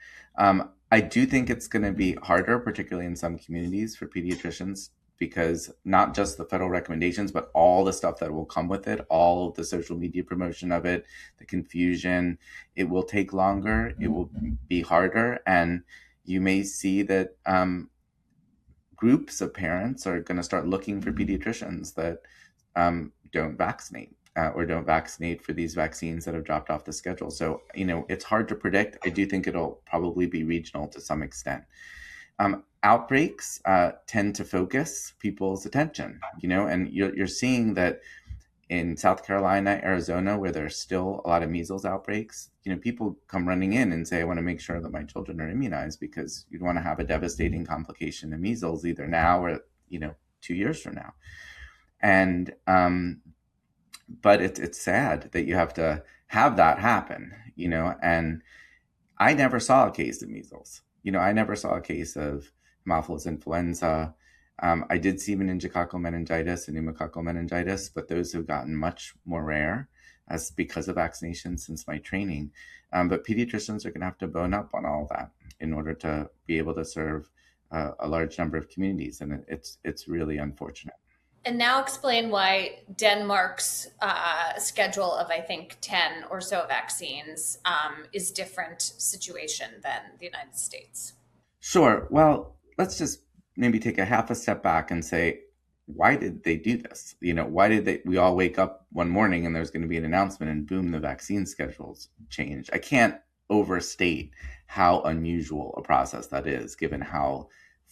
I do think it's going to be harder, particularly in some communities, for pediatricians, because not just the federal recommendations, but all the stuff that will come with it, all of the social media promotion of it, the confusion, it will take longer, it will be harder, and you may see that groups of parents are going to start looking for pediatricians that don't vaccinate. Or don't vaccinate for these vaccines that have dropped off the schedule. So, it's hard to predict. I do think it'll probably be regional to some extent. Outbreaks tend to focus people's attention, and you're seeing that in South Carolina, Arizona, where there's still a lot of measles outbreaks, people come running in and say, I want to make sure that my children are immunized because you don't want to have a devastating complication of measles either now or, 2 years from now. And, but it's sad that you have to have that happen, and I never saw a case of measles. I never saw a case of Haemophilus influenza. I did see meningococcal meningitis and pneumococcal meningitis, but those have gotten much more rare as because of vaccination since my training. But pediatricians are going to have to bone up on all that in order to be able to serve a large number of communities, and it's really unfortunate. And now explain why Denmark's schedule of, I think, 10 or so vaccines is different situation than the United States. Sure. Well, let's just maybe take a half a step back and say, why did they do this? Why did we all wake up one morning and there's going to be an announcement and boom, the vaccine schedules change? I can't overstate how unusual a process that is, given how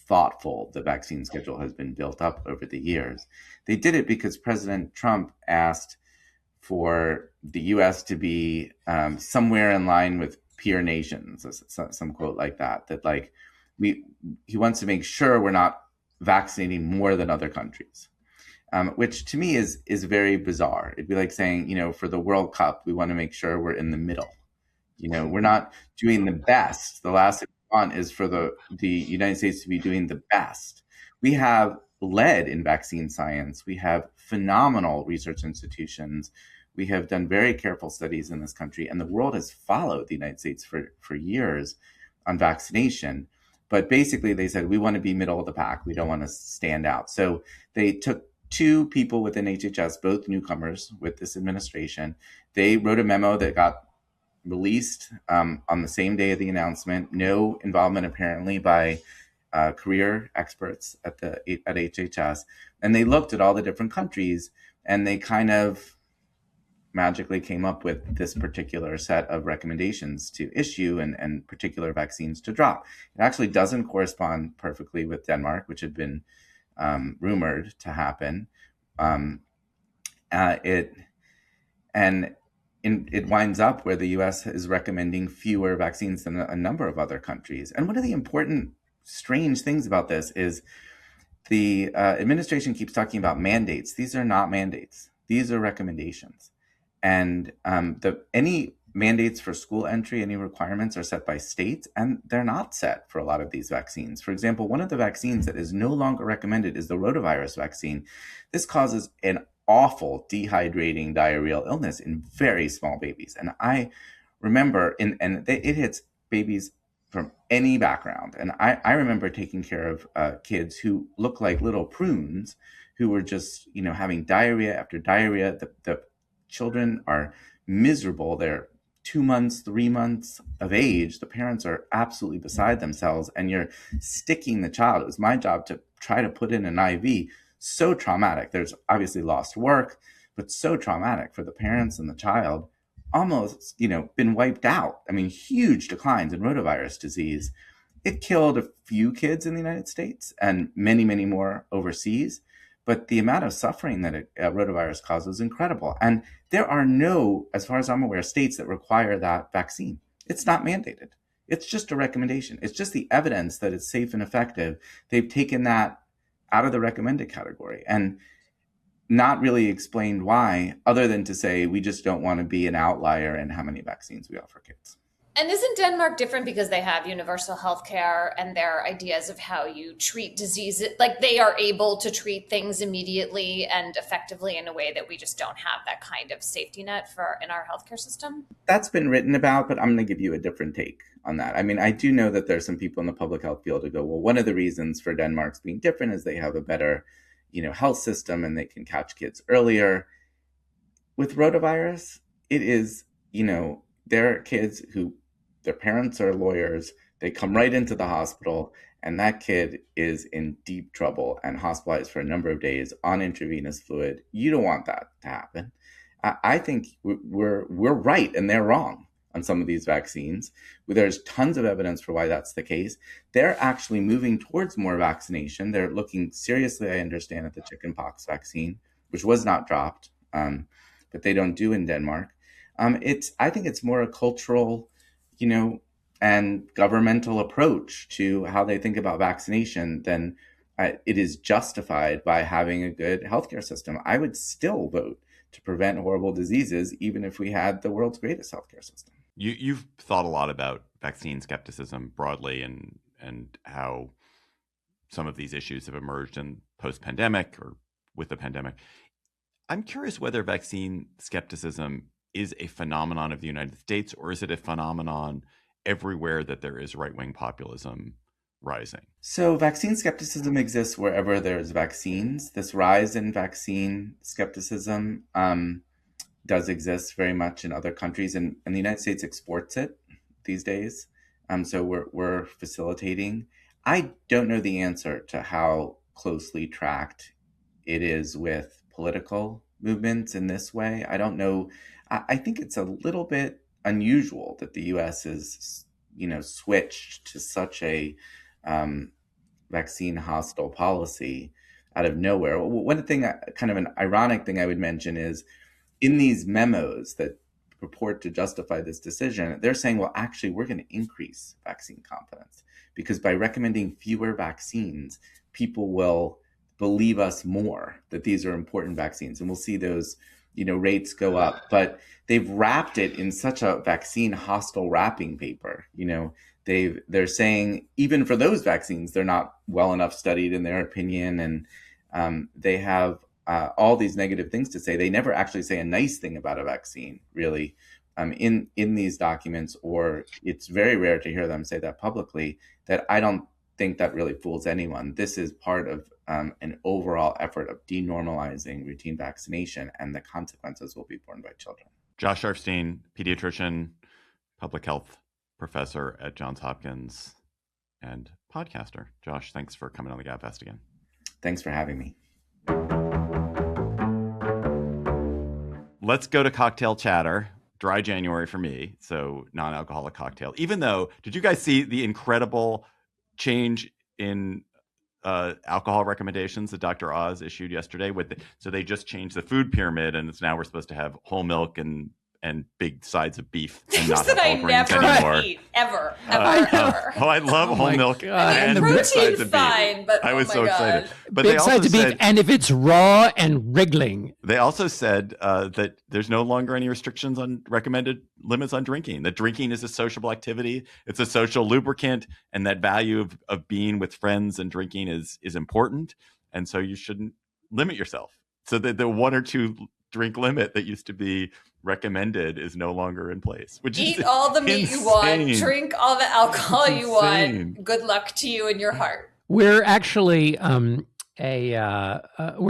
thoughtful the vaccine schedule has been built up over the years. They did it because President Trump asked for the U.S. to be somewhere in line with peer nations, some quote like that like he wants to make sure we're not vaccinating more than other countries, which to me is very bizarre. It'd be like saying, for the World Cup, we want to make sure we're in the middle. We're not doing the best. The last thing we want is for the United States to be doing the best. We have led in vaccine science. We have phenomenal research institutions. We have done very careful studies in this country, and the world has followed the United States for years on vaccination. But basically, they said, we want to be middle of the pack. We don't want to stand out. So they took two people within HHS, both newcomers with this administration. They wrote a memo that got released on the same day of the announcement. No involvement, apparently, by career experts at HHS. And they looked at all the different countries, and they kind of magically came up with this particular set of recommendations to issue and particular vaccines to drop. It actually doesn't correspond perfectly with Denmark, which had been rumored to happen. It winds up where the U.S. is recommending fewer vaccines than a number of other countries. And one of the important, strange things about this is the administration keeps talking about mandates. These are not mandates. These are recommendations. And any mandates for school entry, any requirements are set by states, and they're not set for a lot of these vaccines. For example, one of the vaccines that is no longer recommended is the rotavirus vaccine. This causes an awful dehydrating diarrheal illness in very small babies. And I remember, it hits babies from any background. And I remember taking care of kids who look like little prunes who were just, having diarrhea after diarrhea. The children are miserable. They're 2 months, 3 months of age. The parents are absolutely beside themselves, and you're sticking the child. It was my job to try to put in an IV. So traumatic. There's obviously lost work, but so traumatic for the parents and the child. Almost, been wiped out. I mean, huge declines in rotavirus disease. It killed a few kids in the United States and many, many more overseas. But the amount of suffering that rotavirus causes is incredible. And there are no, as far as I'm aware, states that require that vaccine. It's not mandated. It's just a recommendation. It's just the evidence that it's safe and effective. They've taken that out of the recommended category and not really explained why, other than to say we just don't want to be an outlier in how many vaccines we offer kids. And isn't Denmark different because they have universal health care and their ideas of how you treat diseases? Like, they are able to treat things immediately and effectively in a way that we just don't have that kind of safety net in our healthcare system? That's been written about, but I'm going to give you a different take on that. I mean, I do know that there's some people in the public health field who go, well, one of the reasons for Denmark's being different is they have a better, health system and they can catch kids earlier. With rotavirus, it is, there are kids who their parents are lawyers. They come right into the hospital, and that kid is in deep trouble and hospitalized for a number of days on intravenous fluid. You don't want that to happen. I think we're right and they're wrong on some of these vaccines. There's tons of evidence for why that's the case. They're actually moving towards more vaccination. They're looking seriously, I understand, at the chickenpox vaccine, which was not dropped, but they don't do in Denmark. I think it's more a cultural and governmental approach to how they think about vaccination than it is justified by having a good healthcare system. I would still vote to prevent horrible diseases, even if we had the world's greatest healthcare system. You've thought a lot about vaccine skepticism broadly and how some of these issues have emerged in post-pandemic or with the pandemic. I'm curious whether vaccine skepticism is a phenomenon of the United States, or is it a phenomenon everywhere that there is right-wing populism rising? So vaccine skepticism exists wherever there's vaccines. This rise in vaccine skepticism does exist very much in other countries, and the United States exports it these days. So we're facilitating. I don't know the answer to how closely tracked it is with political movements in this way. I don't know. I think it's a little bit unusual that the U.S. is, switched to such a vaccine hostile policy out of nowhere. One thing, kind of an ironic thing I would mention is in these memos that purport to justify this decision, they're saying, well, actually, we're going to increase vaccine confidence because by recommending fewer vaccines, people will believe us more that these are important vaccines. And we'll see those, rates go up. But they've wrapped it in such a vaccine hostile wrapping paper. They're saying even for those vaccines, they're not well enough studied in their opinion. And they have all these negative things to say. They never actually say a nice thing about a vaccine, really, in these documents, or it's very rare to hear them say that publicly. That I don't think that really fools anyone. This is part of an overall effort of denormalizing routine vaccination, and the consequences will be borne by children. Josh Sharfstein, pediatrician, public health professor at Johns Hopkins, and podcaster. Josh, thanks for coming on the GabFest again. Thanks for having me. Let's go to cocktail chatter. Dry January for me, so non-alcoholic cocktail. Even though, did you guys see the incredible change in alcohol recommendations that Dr. Oz issued yesterday? So they just changed the food pyramid, and it's now we're supposed to have whole milk and big sides of beef and not have whole grains anymore. Eat ever. Oh, I love whole milk and the big sides protein's of fine, beef. but I was so excited. But big they also sides of beef, and if it's raw and wriggling. They also said that there's no longer any restrictions on recommended limits on drinking. That drinking is a sociable activity. It's a social lubricant, and that value of being with friends and drinking is important. And so you shouldn't limit yourself. So the 1 or 2 drink limit that used to be recommended is no longer in place. Which Eat is all the meat you want, drink all the alcohol you want. Good luck to you and your heart. We're actually we're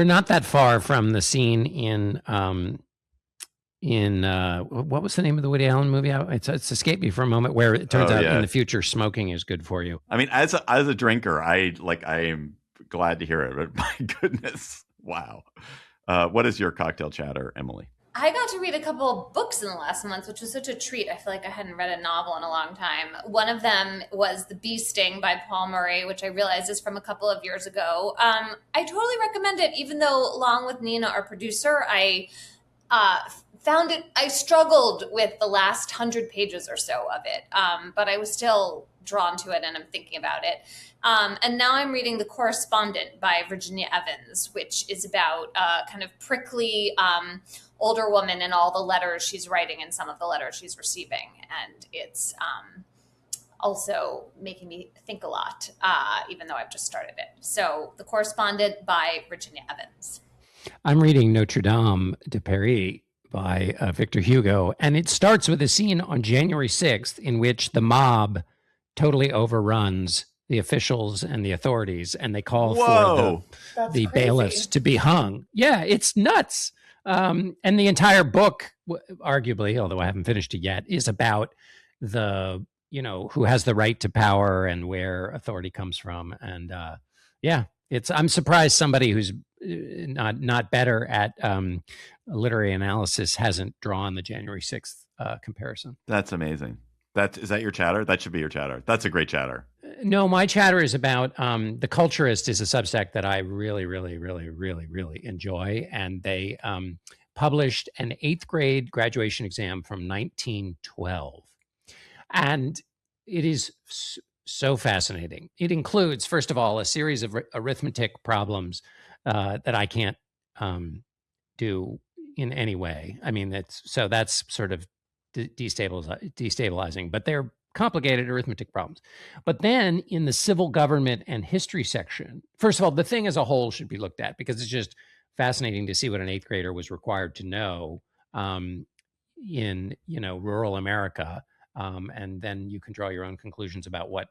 not that far from the scene in what was the name of the Woody Allen movie? It's escaped me for a moment, where it turns out in the future smoking is good for you. I mean, as a drinker, I am glad to hear it, but my goodness, wow. What is your cocktail chatter, Emily? I got to read a couple of books in the last month, which was such a treat. I feel like I hadn't read a novel in a long time. One of them was The Bee Sting by Paul Murray, which I realized is from a couple of years ago. I totally recommend it, even though along with Nina, our producer, I struggled with the last 100 pages or so of it, but I was still drawn to it and I'm thinking about it. And now I'm reading The Correspondent by Virginia Evans, which is about a kind of prickly older woman and all the letters she's writing and some of the letters she's receiving. And it's also making me think a lot, even though I've just started it. So The Correspondent by Virginia Evans. I'm reading Notre Dame de Paris by Victor Hugo, and it starts with a scene on January 6th in which the mob totally overruns the officials and the authorities, and they call for the bailiffs to be hung. Yeah, it's nuts. And the entire book, arguably, although I haven't finished it yet, is about the, who has the right to power and where authority comes from. And I'm surprised somebody who's not better at literary analysis hasn't drawn the January 6th comparison. That's amazing. Is that your chatter? That should be your chatter. That's a great chatter. No, my chatter is about The Culturist is a Substack that I really, really, really, really, really enjoy. And they published an 8th grade graduation exam from 1912. And it is so fascinating. It includes, first of all, a series of arithmetic problems that I can't do in any way. I mean, that's sort of destabilizing, but they're complicated arithmetic problems. But then in the civil government and history section, first of all, the thing as a whole should be looked at because it's just fascinating to see what an 8th grader was required to know in rural America. And then you can draw your own conclusions about what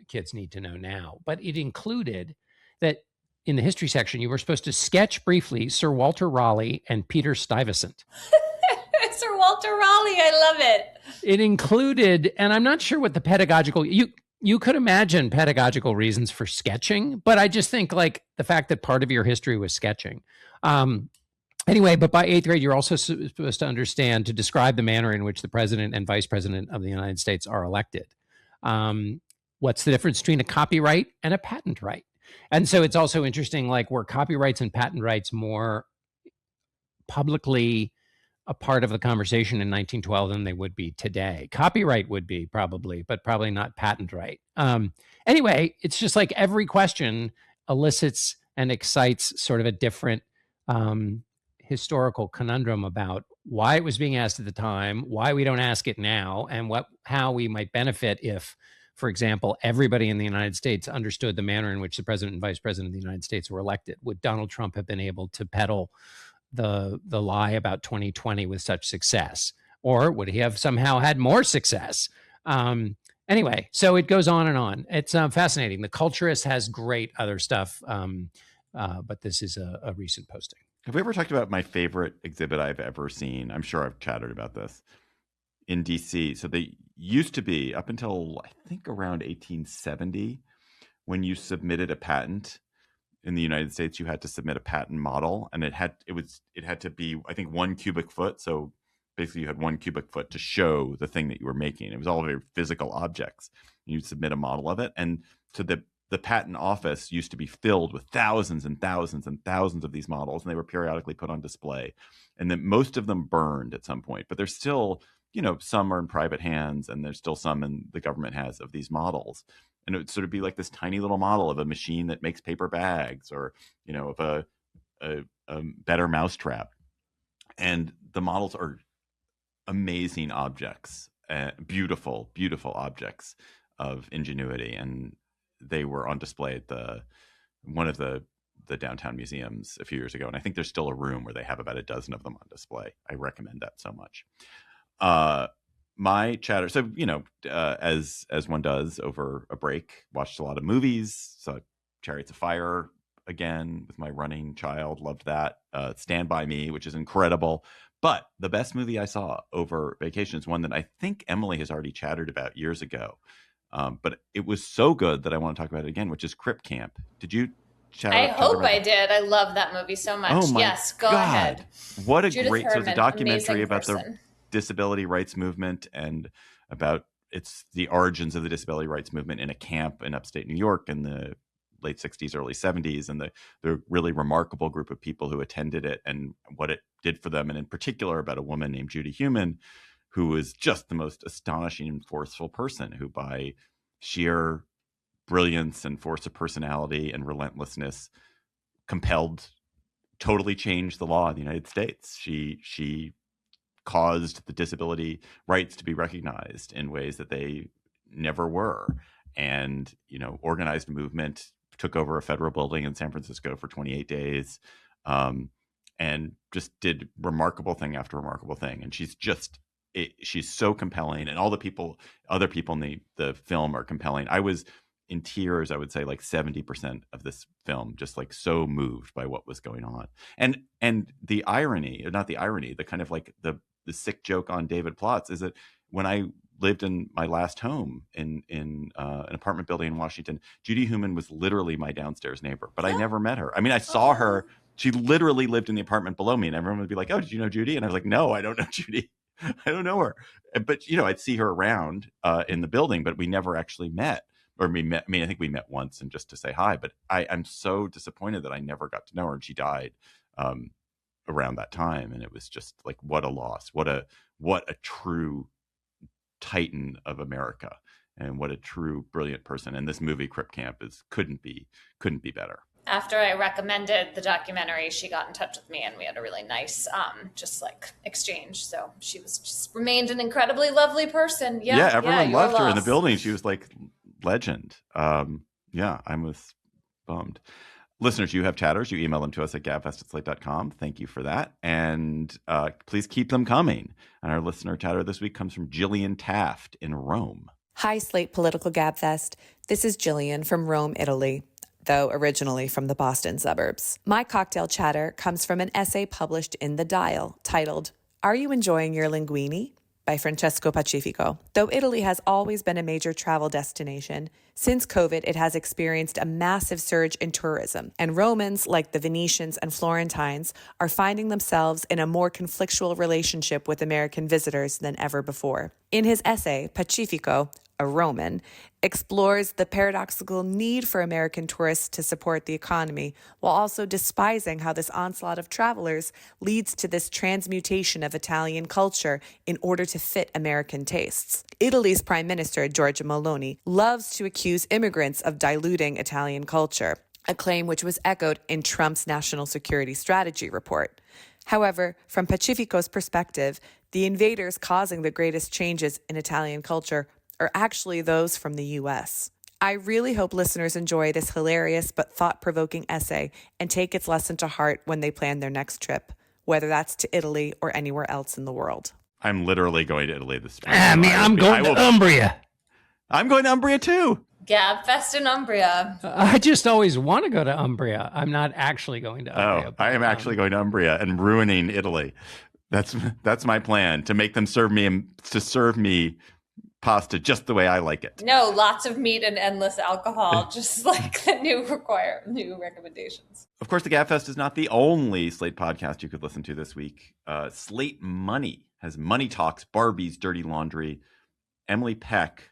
kids need to know now. But it included that in the history section, you were supposed to sketch briefly Sir Walter Raleigh and Peter Stuyvesant. Sir Walter Raleigh, I love it. It included, and I'm not sure what the pedagogical, you could imagine pedagogical reasons for sketching, but I just think like the fact that part of your history was sketching. Anyway, but by 8th grade, you're also supposed to understand to describe the manner in which the president and vice president of the United States are elected. What's the difference between a copyright and a patent right? And so it's also interesting, like were copyrights and patent rights more publicly a part of the conversation in 1912 than they would be today. Copyright would be probably, but probably not patent right. Anyway, it's just like every question elicits and excites sort of a different historical conundrum about why it was being asked at the time, why we don't ask it now, and how we might benefit if, for example, everybody in the United States understood the manner in which the president and vice president of the United States were elected. Would Donald Trump have been able to peddle the lie about 2020 with such success? Or would he have somehow had more success? Anyway, so it goes on and on. It's fascinating. The Culturist has great other stuff, but this is a recent posting. Have we ever talked about my favorite exhibit I've ever seen? I'm sure I've chatted about this in DC. So they used to be, up until I think around 1870, when you submitted a patent in the United States, you had to submit a patent model, and it had to be, I think, 1 cubic foot. So basically you had 1 cubic foot to show the thing that you were making. It was all very physical objects. You'd submit a model of it. And so the patent office used to be filled with thousands and thousands and thousands of these models, and they were periodically put on display. And then most of them burned at some point, but there's still, some are in private hands, and there's still some in the government has of these models. And it would sort of be like this tiny little model of a machine that makes paper bags, or, of a better mousetrap. And the models are amazing objects, beautiful, beautiful objects of ingenuity. And they were on display at one of the downtown museums a few years ago. And I think there's still a room where they have about a dozen of them on display. I recommend that so much. My chatter, so, as one does over a break, watched a lot of movies, saw Chariots of Fire again with my running child, loved that. Stand By Me, which is incredible. But the best movie I saw over vacation is one that I think Emily has already chattered about years ago. But it was so good that I want to talk about it again, which is Crip Camp. Did you chat I about hope I did. I love that movie so much. Oh my yes, go God. ahead. What a Judith great, so it's a Herman, documentary amazing about the person. disability rights movement, and about it's the origins of the disability rights movement in a camp in upstate New York in the late 60s, early 70s, and the really remarkable group of people who attended it and what it did for them. And in particular about a woman named Judy Heumann, who was just the most astonishing and forceful person, who by sheer brilliance and force of personality and relentlessness totally changed the law in the United States. She caused the disability rights to be recognized in ways that they never were, and organized a movement, took over a federal building in San Francisco for 28 days, and just did remarkable thing after remarkable thing. And she's so compelling, and all the other people in the film are compelling. I was in tears, I would say like 70% of this film, just like so moved by what was going on. And the irony, or not the irony, the kind of like the sick joke on David Plotz is that when I lived in my last home in an apartment building in Washington, Judy Heumann was literally my downstairs neighbor, but I never met her. I mean, I saw her. She literally lived in the apartment below me, and everyone would be like, "Oh, did you know Judy?" And I was like, "No, I don't know Judy. I don't know her." But I'd see her around in the building, but we never actually met. Or we met. I mean, I think we met once and just to say hi. But I'm so disappointed that I never got to know her, and she died around that time. And it was just like, what a loss. What a true titan of America, and what a true brilliant person. And this movie Crip Camp couldn't be better. After I recommended the documentary, she got in touch with me and we had a really nice, exchange. So she just remained an incredibly lovely person. Yeah, everyone loved her in the loss. building. She was like legend. Yeah, I was bummed. Listeners, you have chatters. You email them to us at gabfest@slate.com. Thank you for that. And please keep them coming. And our listener chatter this week comes from Jillian Taft in Rome. Hi, Slate Political Gabfest. This is Jillian from Rome, Italy, though originally from the Boston suburbs. My cocktail chatter comes from an essay published in The Dial titled, "Are You Enjoying Your Linguini?" by Francesco Pacifico. Though Italy has always been a major travel destination, since COVID, it has experienced a massive surge in tourism, and Romans, like the Venetians and Florentines, are finding themselves in a more conflictual relationship with American visitors than ever before. In his essay, Pacifico, a Roman, explores the paradoxical need for American tourists to support the economy, while also despising how this onslaught of travelers leads to this transmutation of Italian culture in order to fit American tastes. Italy's Prime Minister, Giorgia Meloni, loves to accuse immigrants of diluting Italian culture, a claim which was echoed in Trump's National Security Strategy report. However, from Pacifico's perspective, the invaders causing the greatest changes in Italian culture are actually those from the U.S. I really hope listeners enjoy this hilarious but thought-provoking essay and take its lesson to heart when they plan their next trip, whether that's to Italy or anywhere else in the world. I'm literally going to Italy this spring. I'm going to Umbria. I'm going to Umbria too. Gabfest in Umbria. I just always want to go to Umbria. I'm not actually going to Umbria. I am actually going to Umbria and ruining Italy. That's my plan, to make them serve me pasta just the way I like it. No, lots of meat and endless alcohol, just like the new recommendations. Of course, the Gabfest is not the only Slate podcast you could listen to this week. Slate Money has Money Talks, Barbie's Dirty Laundry. Emily Peck,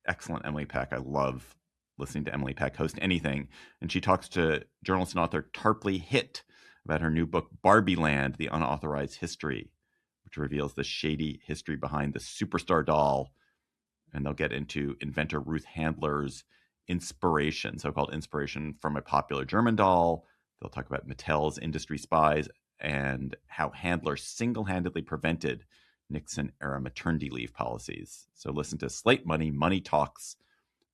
excellent Emily Peck. I love listening to Emily Peck host anything. And she talks to journalist and author Tarpley Hitt about her new book, Barbie Land, The Unauthorized History, which reveals the shady history behind the superstar doll. And they'll get into inventor Ruth Handler's inspiration, so-called inspiration from a popular German doll. They'll talk about Mattel's industry spies and how Handler single-handedly prevented Nixon-era maternity leave policies. So listen to Slate Money, Money Talks,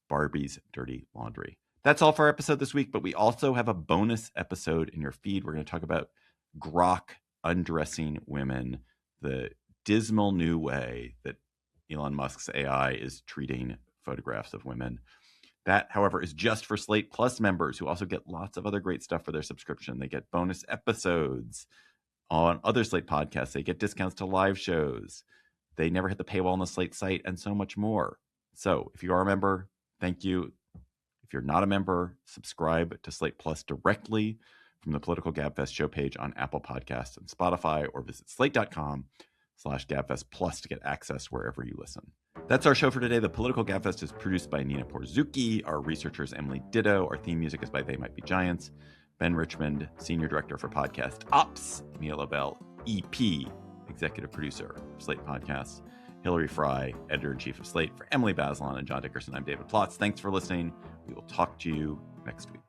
Barbie's Dirty Laundry. That's all for our episode this week, but we also have a bonus episode in your feed. We're going to talk about Grok undressing women, the dismal new way that Elon Musk's AI is treating photographs of women. That, however, is just for Slate Plus members, who also get lots of other great stuff for their subscription. They get bonus episodes on other Slate podcasts. They get discounts to live shows. They never hit the paywall on the Slate site, and so much more. So if you are a member, thank you. If you're not a member, subscribe to Slate Plus directly from the Political Gabfest show page on Apple Podcasts and Spotify, or visit slate.com/Gabfest Plus to get access wherever you listen. That's our show for today. The Political Gabfest is produced by Nina Porzucki. Our researcher is Emily Ditto. Our theme music is by They Might Be Giants. Ben Richmond, Senior Director for Podcast Ops. Mia Lobel, EP, Executive Producer of Slate Podcasts. Hillary Fry, Editor-in-Chief of Slate. For Emily Bazelon and John Dickerson, I'm David Plotz. Thanks for listening. We will talk to you next week.